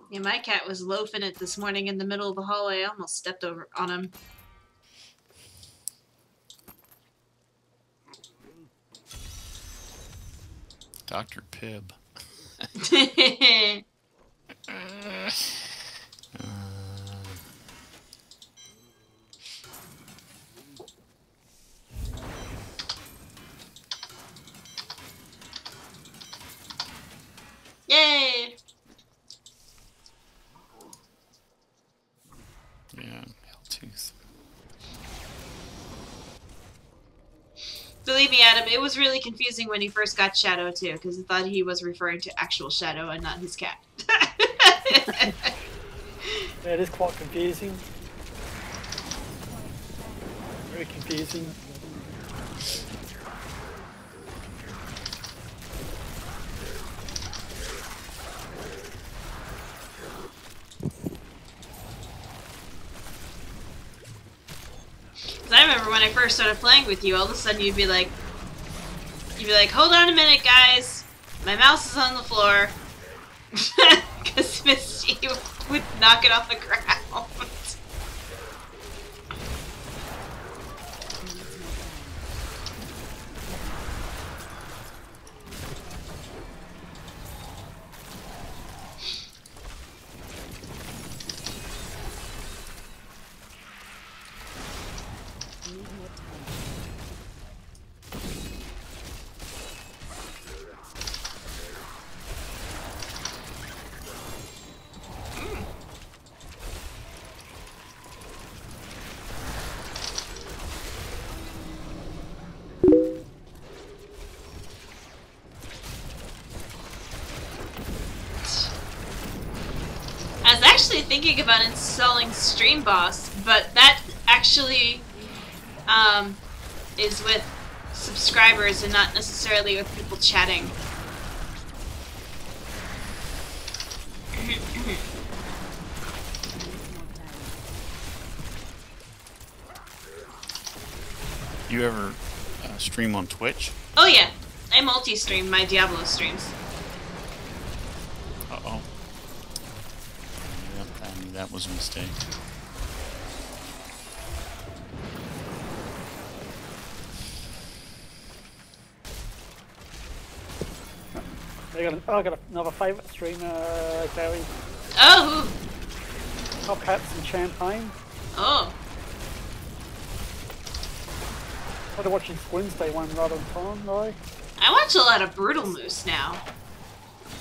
Yeah, my cat was loafing it this morning in the middle of the hallway. I almost stepped over on him. Dr. Pibb. Yay! Yeah, Helltooth. Believe me, Adam, it was really confusing when he first got Shadow, too, because I thought he was referring to actual Shadow and not his cat. Yeah, it is quite confusing. Very confusing. I remember when I first started playing with you, all of a sudden you'd be like, hold on a minute, guys. My mouse is on the floor. Because Misty would knock it off the ground. I was actually thinking about installing Stream Boss, but that actually is with subscribers and not necessarily with people chatting. You ever stream on Twitch? Oh yeah, I multi-stream my Diablo streams. Uh-oh. Yep, I knew that was a mistake. I got another favourite streamer, Gary. Oh! Top Hats and Champagne. Oh. Started watching Wednesday one rather than time, though. I watch a lot of Brutal Moose now.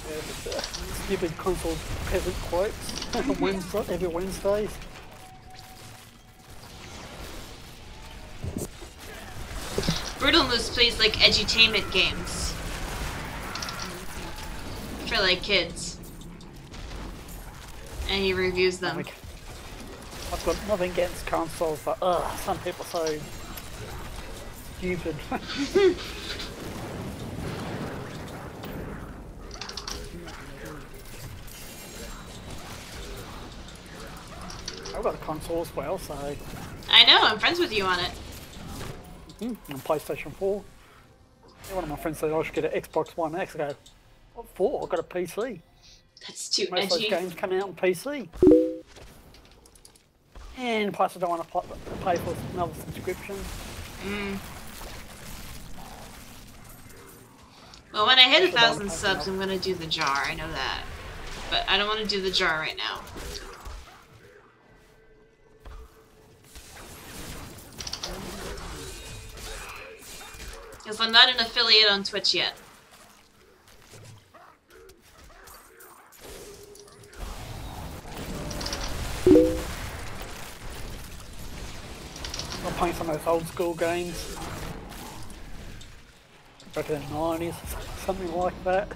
Yeah, stupid console peasant quotes Wednesday, every Wednesdays. Brutal Moose plays like edutainment games for like kids, and he reviews them. I've got nothing against consoles, but some people are so stupid. I've got a console as well, so. I know, I'm friends with you on it. On PlayStation 4. Yeah, one of my friends said I should get an Xbox One X. I go, what for? I've got a PC. That's too Most edgy. of those games come out on PC. And plus I don't want to pay for another subscription. Well, when I hit 1,000 subs, I'm gonna do the jar, I know that. But I don't want to do the jar right now. Because I'm not an affiliate on Twitch yet. I'm playing some of those old school games. Back in the 90s, something like that.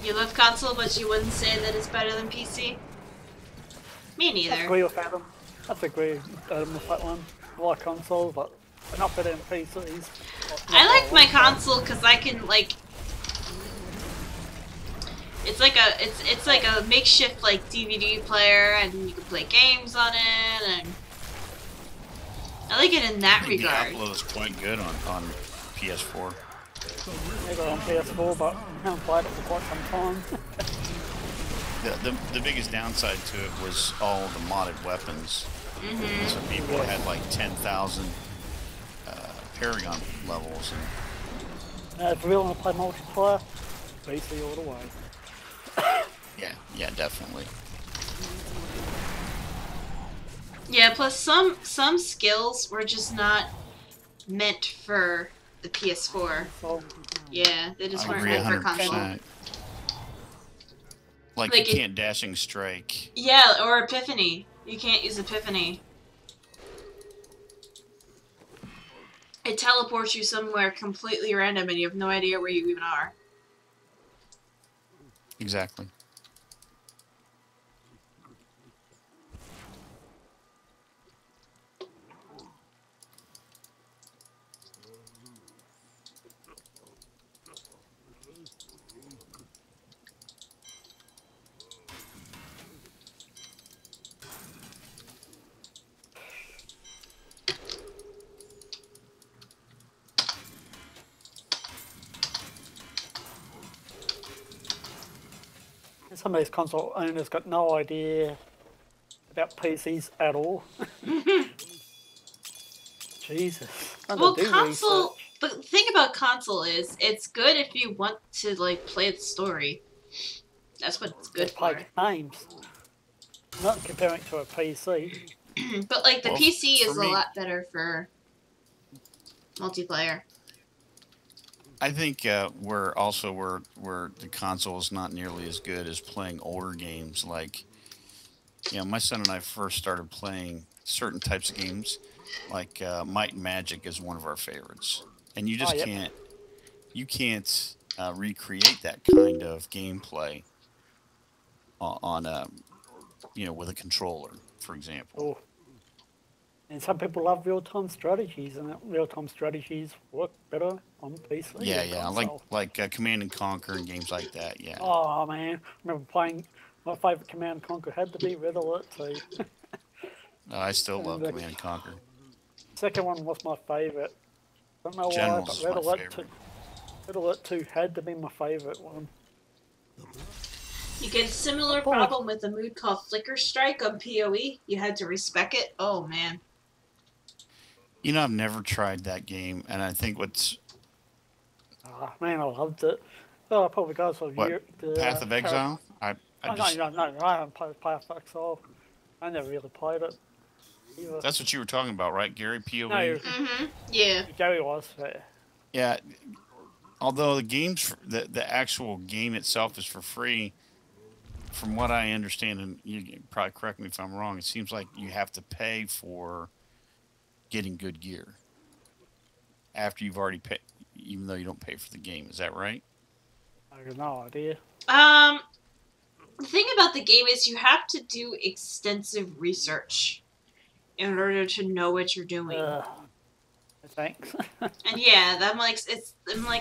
You love console, but you wouldn't say that it's better than PC? Me neither. I agree with Adam. I agree with Adam with that one. I like consoles, but they're not better than PCs. I like my console because I can like. It's like a makeshift like DVD player, and you can play games on it, and I like it in that regard. Diablo is quite good on PS4. I got it on PS4, but I haven't played it for quite some time. The biggest downside to it was all the modded weapons. So people had like 10,000 Paragon levels. If you really want to play multiplayer, PC all the way. Yeah, definitely. Yeah, plus some skills were just not meant for the PS4. Yeah, they just I weren't agree meant for console. 100%. Like you can't dashing strike. Yeah, or Epiphany. You can't use Epiphany. It teleports you somewhere completely random and you have no idea where you even are. Exactly. Some of these console owners got no idea about PCs at all. Jesus. Well, console. The thing about console is, it's good if you want to like play the story. That's what it's good for. Play games. Not comparing it to a PC. But like the PC is a lot better for multiplayer. I think where the console is not nearly as good as playing older games. Like, my son and I first started playing certain types of games, like Might and Magic is one of our favorites, and you just can't recreate that kind of gameplay on with a controller, for example. Oh. And some people love real-time strategies, and real-time strategies work better on PC. Yeah, like Command and Conquer and games like that. Yeah. Oh man, I remember playing. My favorite Command and Conquer had to be Red Alert 2. I still love Command and Conquer. Second one was my favorite. I don't know Generals why, but is Red Alert 2 had to be my favorite one. You get a similar problem with a mood called Flicker Strike on PoE. You had to respec it. Oh man. I've never tried that game, and I think what's... Oh, man, I loved it. Oh, probably goes for Path of Exile? No, I haven't played Path of Exile. I never really played it either. That's what you were talking about, right, Gary? PoE? No, Yeah. Gary was. Yeah, although the actual game itself is for free, from what I understand, and you can probably correct me if I'm wrong, it seems like you have to pay for getting good gear after you've already paid, even though you don't pay for the game. Is that right? I have no idea. The thing about the game is you have to do extensive research in order to know what you're doing. Thanks. And yeah, I'm like,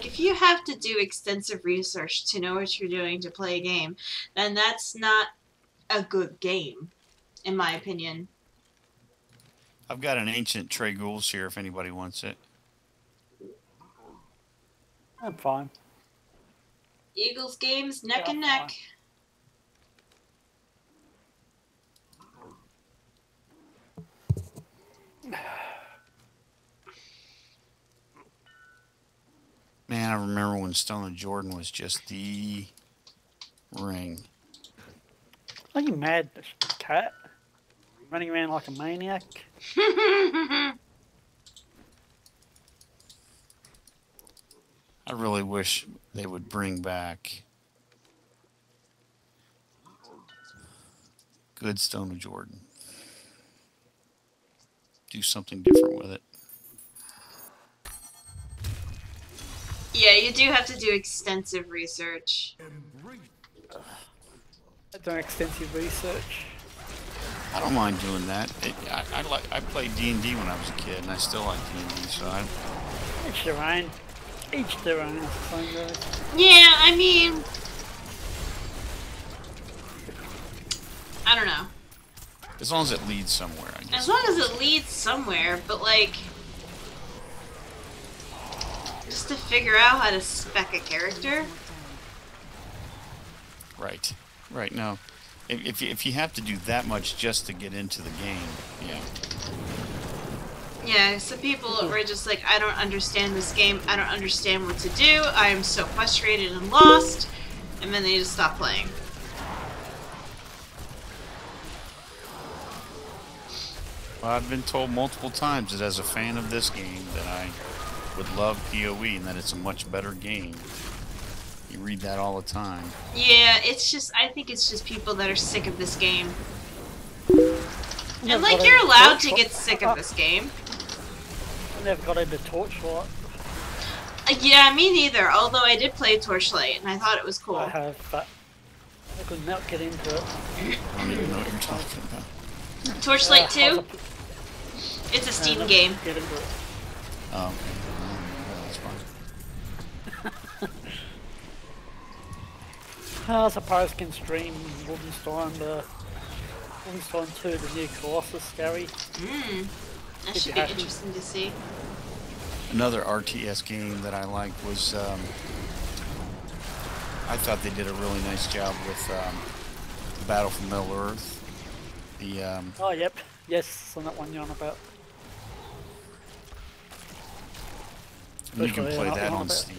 if you have to do extensive research to know what you're doing to play a game, then that's not a good game, in my opinion. I've got an ancient Trey Ghouls here if anybody wants it. I'm fine. Eagles games, neck and neck. Man, I remember when Stone of Jordan was just the ring. Are you mad, this cat? Running around like a maniac? I really wish they would bring back good Stone of Jordan. Do something different with it. Yeah, you do have to do extensive research. I've done extensive research. I don't mind doing that. I played D&D when I was a kid, and I still like D&D. So Each their own. Each their own. Yeah, I mean, I don't know. as long as it leads somewhere, I guess. As long as it leads somewhere, but like, just to figure out how to spec a character. Right. Right. No. If you have to do that much just to get into the game, yeah. Yeah, some people were just like, I don't understand this game, I don't understand what to do, I am so frustrated and lost, and then they just stop playing. Well, I've been told multiple times that as a fan of this game that I would love PoE and that it's a much better game. You read that all the time. Yeah, it's just, I think it's just people that are sick of this game. And like, you're allowed to get sick of this game. I never got into Torchlight. Yeah, me neither, although I did play Torchlight, and I thought it was cool. I have, but I could not get into it. I don't even know what you're talking about. Torchlight 2? It's a Steam game. Get into it. Oh, okay. That's fine. I suppose I can stream Wolfenstein 2, the new Colossus, Gary. That should be interesting to see. Another RTS game that I liked was, I thought they did a really nice job with the Battle for Middle Earth. Oh, yep. Yes, on that one you're on about. You can play that on Steam.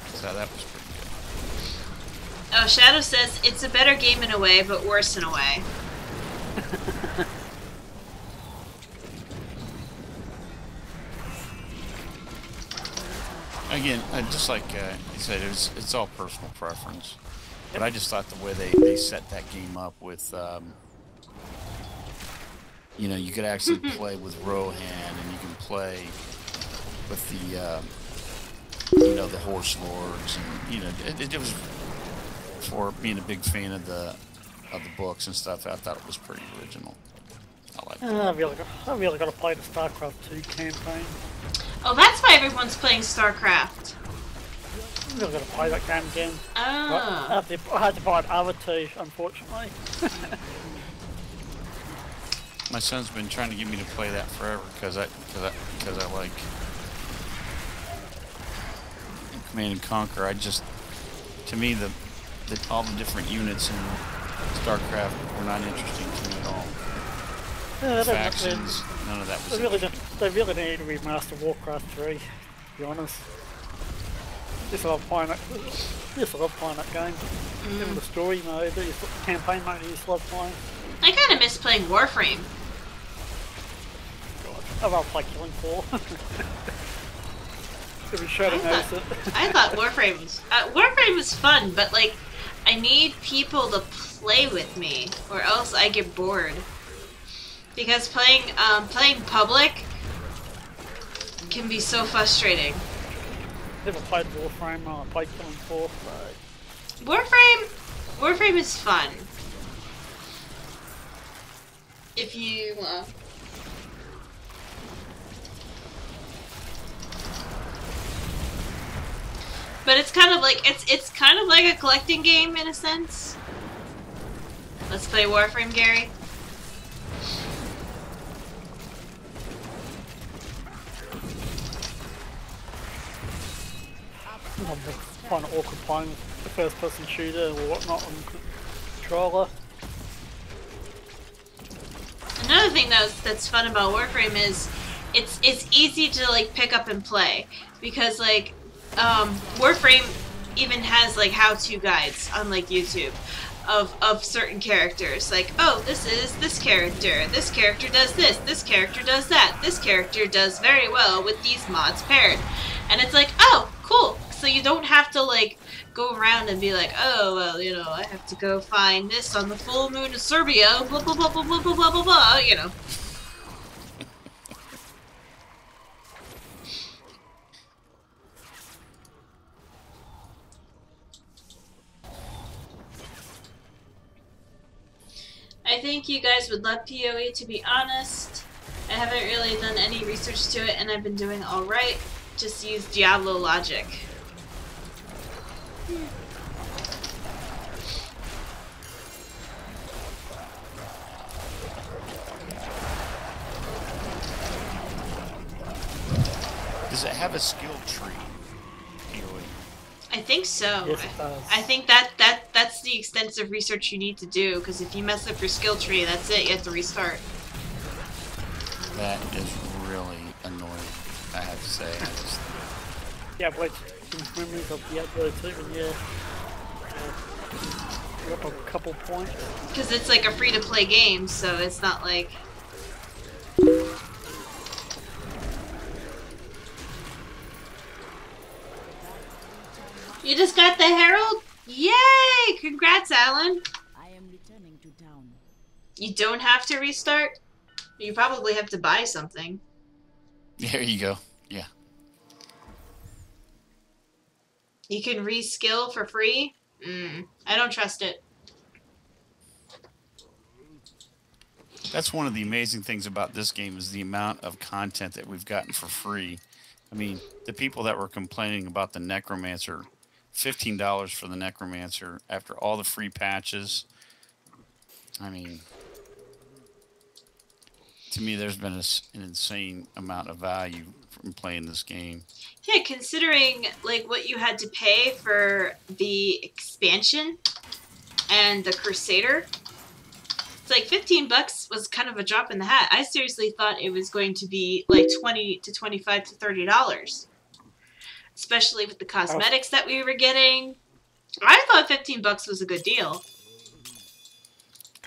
So that was pretty good. Oh, Shadow says, it's a better game in a way, but worse in a way. Again, just like you said, it's all personal preference. But I just thought the way they set that game up with, you know, you could actually play with Rohan, and you can play with the, you know, the Horse Lords, and you know, it was, for being a big fan of the books and stuff, I thought it was pretty original. I like it. I really got to play the StarCraft 2 campaign. Oh, that's why everyone's playing StarCraft. I'm really going to play that game again. Oh. I had to buy the other two, unfortunately. My son's been trying to get me to play that forever because I like Command and Conquer. To me, all the different units in StarCraft were not interesting to me at all. Yeah, Factions, none of that was they really need to remaster Warcraft 3, to be honest. Just love playing that game. Even the story mode, the campaign mode, I just love playing. I kind of miss playing Warframe. God, I love playing Killing Floor. Every shadow knows it. I thought Warframe was fun, but like I need people to play with me, or else I get bored. Because playing public can be so frustrating. Never played Warframe. I played Killing Floor. Warframe is fun. If you but it's kind of like it's kind of like a collecting game in a sense. Let's play Warframe, Gary. I'm kind of awkward playing the first-person shooter or whatnot on controller. Another thing that's fun about Warframe is it's easy to like pick up and play because like Warframe even has like how-to guides on like YouTube of certain characters. Like, oh, this is this character does this character does that, this character does very well with these mods paired, and it's like, oh, cool. So you don't have to like go around and be like, oh, well, you know, I have to go find this on the full moon of Serbia, blah blah blah blah blah blah blah blah blah, you know. I think you guys would love PoE, to be honest. I haven't really done any research to it, and I've been doing alright. Just use Diablo logic. Does it have a skill tree? I think so. Yes, it does. I think that's the extensive research you need to do, because if you mess up your skill tree, that's it. You have to restart. That is really annoying, I have to say. Yeah, but some memories of Diablo 2, and yeah. Got a couple points. Because it's like a free-to-play game, so it's not like... You just got the Herald? Yay! Congrats, Alan. I am returning to town. You don't have to restart? You probably have to buy something. There you go. Yeah. You can reskill for free? I don't trust it. That's one of the amazing things about this game is the amount of content that we've gotten for free. I mean, the people that were complaining about the Necromancer, $15 for the Necromancer after all the free patches. I mean, to me, there's been an insane amount of value from playing this game. Yeah, considering like what you had to pay for the expansion and the Crusader, it's like $15 was kind of a drop in the hat. I seriously thought it was going to be like $20 to $25 to $30, especially with the cosmetics that we were getting. I thought $15 was a good deal.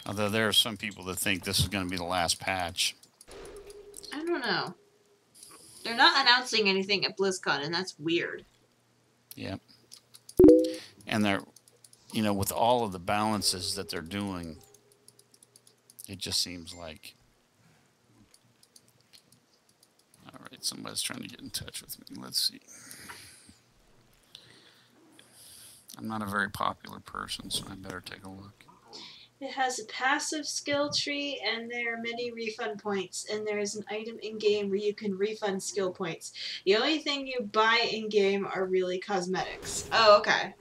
Although there are some people that think this is going to be the last patch. I don't know. They're not announcing anything at BlizzCon, and that's weird. Yeah. And they're, you know, with all of the balances that they're doing, it just seems like... All right, somebody's trying to get in touch with me. Let's see. I'm not a very popular person, so I better take a look. It has a passive skill tree, and there are many refund points, and there is an item in-game where you can refund skill points. The only thing you buy in-game are really cosmetics. Oh, okay.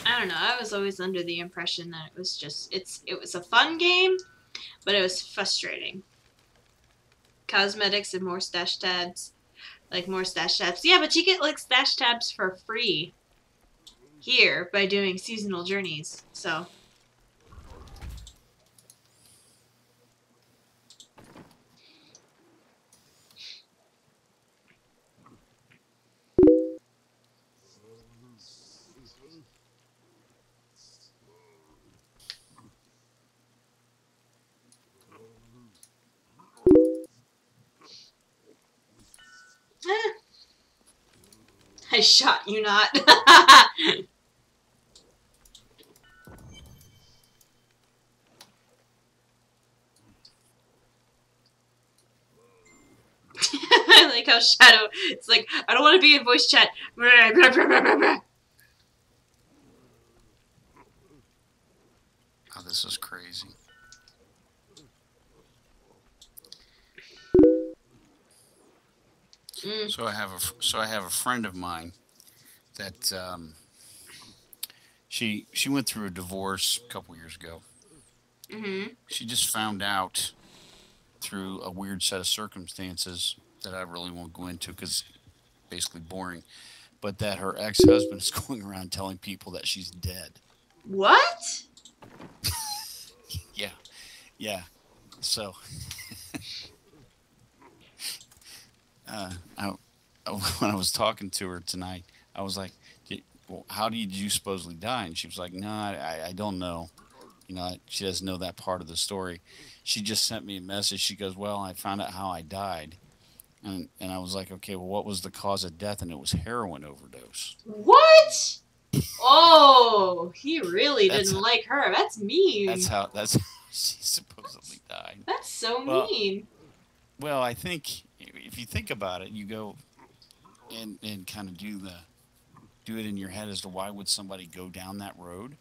I don't know, I was always under the impression that it was just, it was a fun game, but it was frustrating. Cosmetics and more stash tabs. Like, more stash tabs. Yeah, but you get, like, stash tabs for free here by doing seasonal journeys, so. I shot you not. I like how Shadow, it's like, I don't want to be in voice chat. Oh, this is crazy. So I have a friend of mine that she went through a divorce a couple years ago. Mm-hmm. She just found out through a weird set of circumstances that I really won't go into because basically boring, but that her ex-husband is going around telling people that she's dead. What? Yeah. So, when I was talking to her tonight, I was like, well, how did you supposedly die? And she was like, no, I don't know. You know, she doesn't know that part of the story. She just sent me a message. She goes, well, I found out how I died. And I was like, okay, well, what was the cause of death? And it was heroin overdose. What? Oh, he really didn't like her. That's mean. That's how she supposedly died. That's so mean. Well, I think if you think about it, you go and kind of do it in your head as to why would somebody go down that road.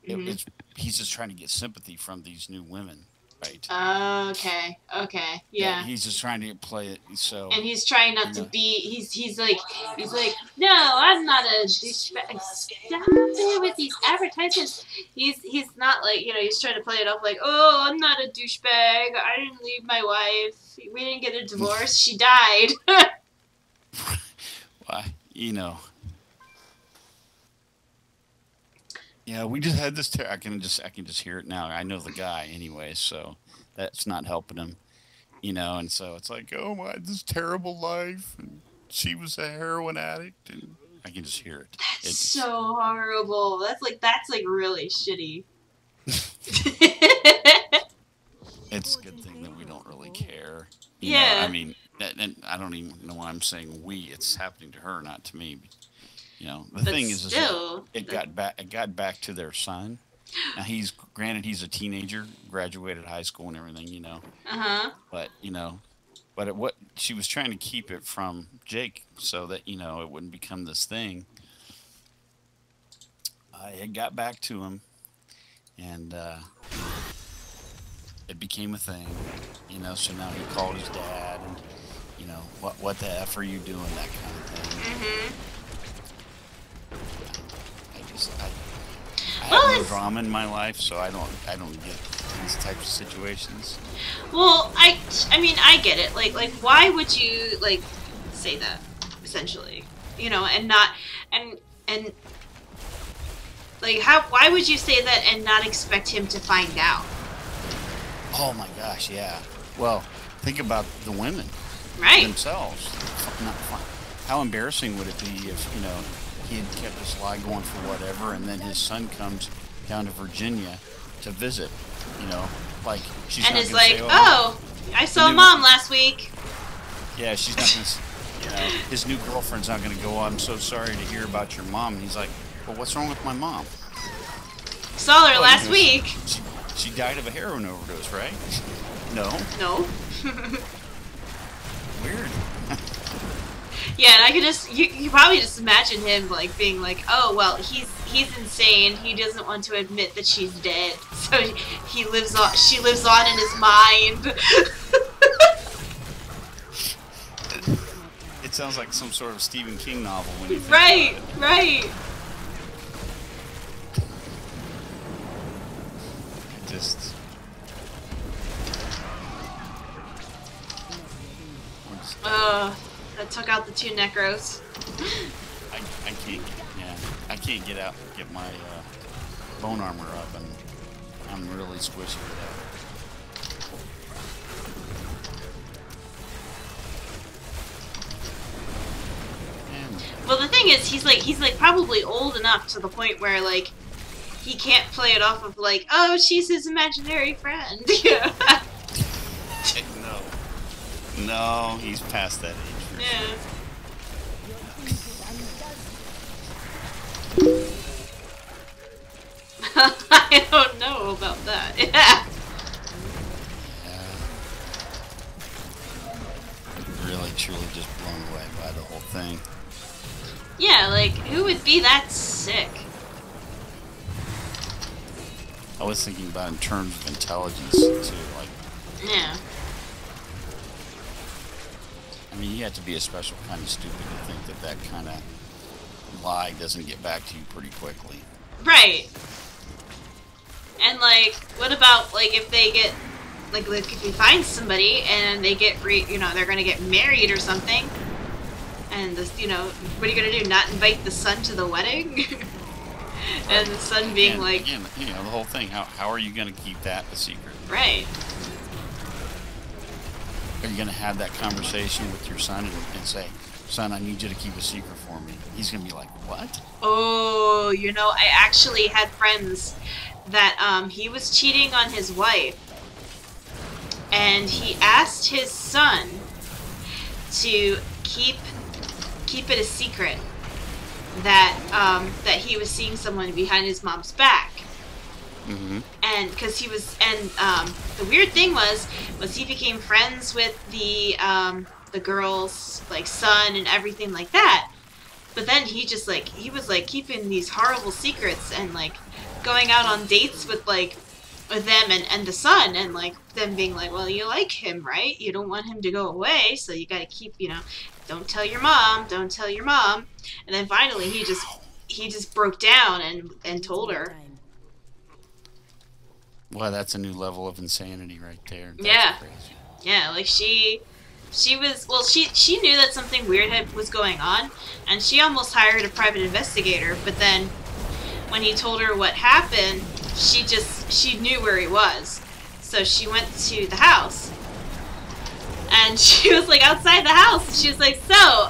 Mm-hmm. He's just trying to get sympathy from these new women, right? Okay, yeah. He's just trying to play it so. And he's trying not to be. He's like, no, I'm not a douchebag. Stop it with these advertisements. He's not like, you know, he's trying to play it off like, oh, I'm not a douchebag. I didn't leave my wife. We didn't get a divorce. She died. Why, you know. Yeah, we just had this. I can just hear it now. I know the guy anyway, so that's not helping him, you know. And so it's like, oh my, this terrible life. And she was a heroin addict, and I can just hear it. That's so horrible. That's like really shitty. It's a good thing that we don't really care. You Yeah. know, I mean, and I don't even know why I'm saying we. It's happening to her, not to me. You know, the thing is it got back to their son. Now he's a teenager, graduated high school and everything, you know. But you know, what she was trying to keep it from Jake so that, you know, it wouldn't become this thing. It got back to him, and it became a thing, you know. So now he called his dad, and you know, what the F are you doing, that kind of thing. I have no drama in my life, so I don't get these types of situations. Well, I mean, I get it. Like, why would you like say that? Essentially, you know, and not and like why would you say that and not expect him to find out? Oh my gosh, yeah. Well, think about the women, themselves. How embarrassing would it be if, you know, he had kept this lie going for whatever, and then his son comes down to Virginia to visit, you know, like she's and not is gonna like, say, oh, I saw Mom last week. Yeah, she's not gonna. You know, his new girlfriend's not gonna go, oh, I'm so sorry to hear about your mom. And he's like, well, what's wrong with my mom? Saw her last week. She died of a heroin overdose, right? No. Weird. Yeah, and I could just you probably just imagine him like being like, oh well, he's insane. He doesn't want to admit that she's dead, so she lives on in his mind. It sounds like some sort of Stephen King novel when you think Right. Just that took out the 2 necros. I can't get my bone armor up, and I'm really squishy with that. Well, the thing is, he's like probably old enough to the point where like he can't play it off of like, oh, she's his imaginary friend. No, he's past that age. Yeah. I don't know about that. Yeah. Really, truly just blown away by the whole thing. Yeah, like, who would be that sick? I was thinking about in terms of intelligence, too. Like, Yeah. I mean, you have to be a special kind of stupid to think that that kind of lie doesn't get back to you pretty quickly. Right. And, like, what about, like, if they get, like if you find somebody and they get, you know, they're gonna get married or something, and this, you know, what are you gonna do? Not invite the son to the wedding? And the son being again, you know, the whole thing. How are you gonna keep that a secret? Right. Are you gonna have that conversation with your son and say, "Son, I need you to keep a secret for me"? He's gonna be like, "What?" Oh, you know, I actually had friends that he was cheating on his wife, and he asked his son to keep it a secret that that he was seeing someone behind his mom's back. Mm-hmm. And because he was, and the weird thing was he became friends with the girl's like son and everything like that. But then he just like he was like keeping these horrible secrets and like going out on dates with like with them and the son, and like them being like, well, you like him, right? You don't want him to go away, so you got to keep, you know, don't tell your mom, don't tell your mom. And then finally he just broke down and told her. Well, that's a new level of insanity right there. That's Yeah. crazy. Yeah, like she was, well, she knew that something weird was going on, and she almost hired a private investigator, but then when he told her what happened, she knew where he was. So she went to the house, and she was like outside the house, and she was like, so,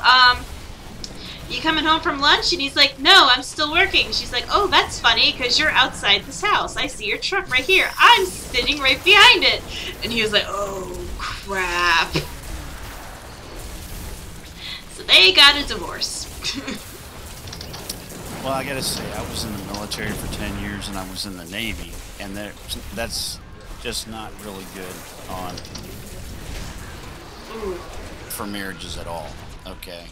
you coming home from lunch? And he's like, no, I'm still working. She's like, oh, that's funny, because you're outside this house. I see your truck right here. I'm sitting right behind it. And he was like, oh, crap. So they got a divorce. Well, I gotta say, I was in the military for 10 years, and I was in the Navy, and that's just not really good on for marriages at all. Okay.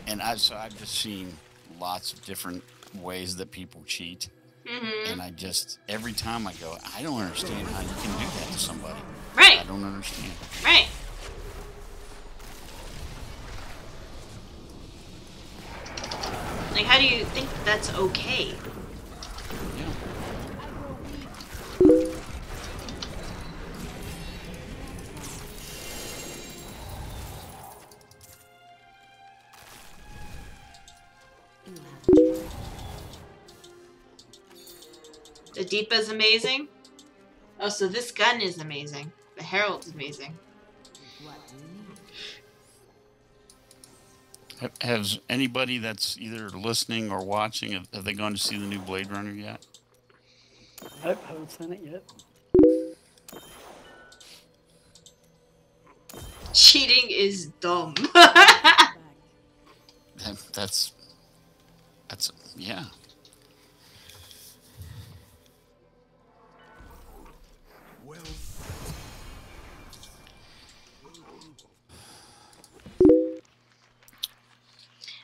And I've just seen lots of different ways that people cheat. Mm-hmm. And I just, every time I go, I don't understand how you can do that to somebody. Right. I don't understand. Right. Like, how do you think that's okay? Yeah. The Deepa's amazing. Oh, so this gun is amazing. The Herald's amazing. Has anybody that's either listening or watching, have they gone to see the new Blade Runner yet? Nope, haven't seen it yet. Cheating is dumb. That's yeah.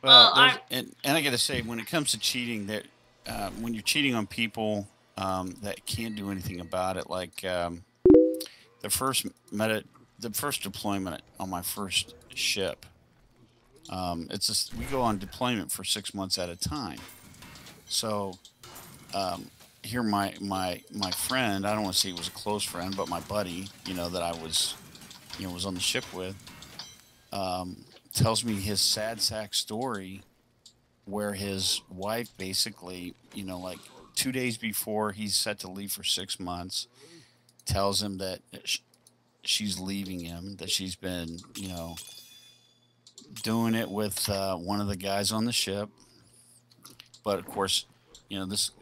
Well, and I gotta say, when it comes to cheating, that when you're cheating on people that can't do anything about it, like the first deployment on my first ship, it's just, we go on deployment for 6 months at a time. So here my friend, I don't want to say he was a close friend, but my buddy, you know, that I was, you know, was on the ship with, tells me his sad sack story where his wife basically, you know, like 2 days before he's set to leave for 6 months, tells him that she's leaving him, that she's been, you know, doing it with one of the guys on the ship. But of course, you know, this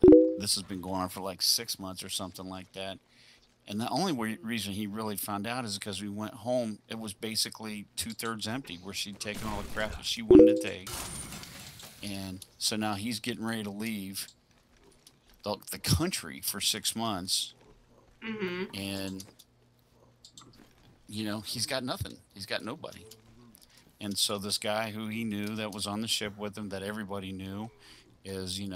has been going on for like 6 months or something like that. And the only reason he really found out is because we went home. It was basically 2/3 empty, where she'd taken all the crap that she wanted to take. And so now he's getting ready to leave. the country for 6 months, Mm-hmm. and you know, he's got nothing. He's got nobody. And so this guy who he knew that was on the ship with him, that everybody knew, is he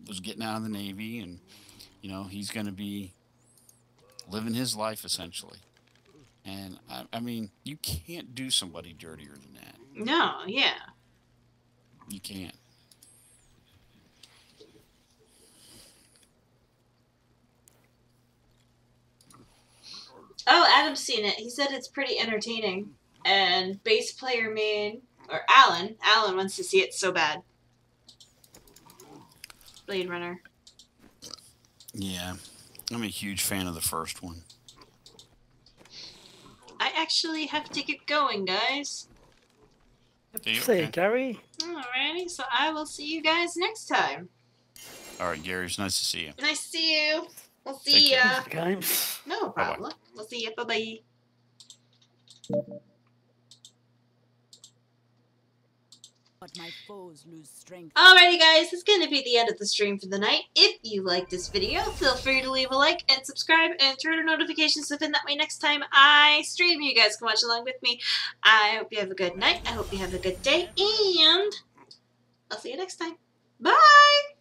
was getting out of the Navy, and he's going to be living his life essentially. And I mean, you can't do somebody dirtier than that. No, yeah. You can't. Oh, Adam's seen it. He said it's pretty entertaining. And bass player Alan wants to see it so bad. Blade Runner. Yeah, I'm a huge fan of the first one. I actually have to get going, guys. See you, Gary. Alrighty, so I will see you guys next time. All right, Gary, it's nice to see you. Nice to see you. We'll see Take ya. Games. No problem. We'll see ya. Bye-bye. But my foes lose strength. Alrighty guys, that's going to be the end of the stream for the night. If you liked this video, feel free to leave a like and subscribe and turn on notifications so that way next time I stream, you guys can watch along with me. I hope you have a good night. I hope you have a good day. And I'll see you next time. Bye!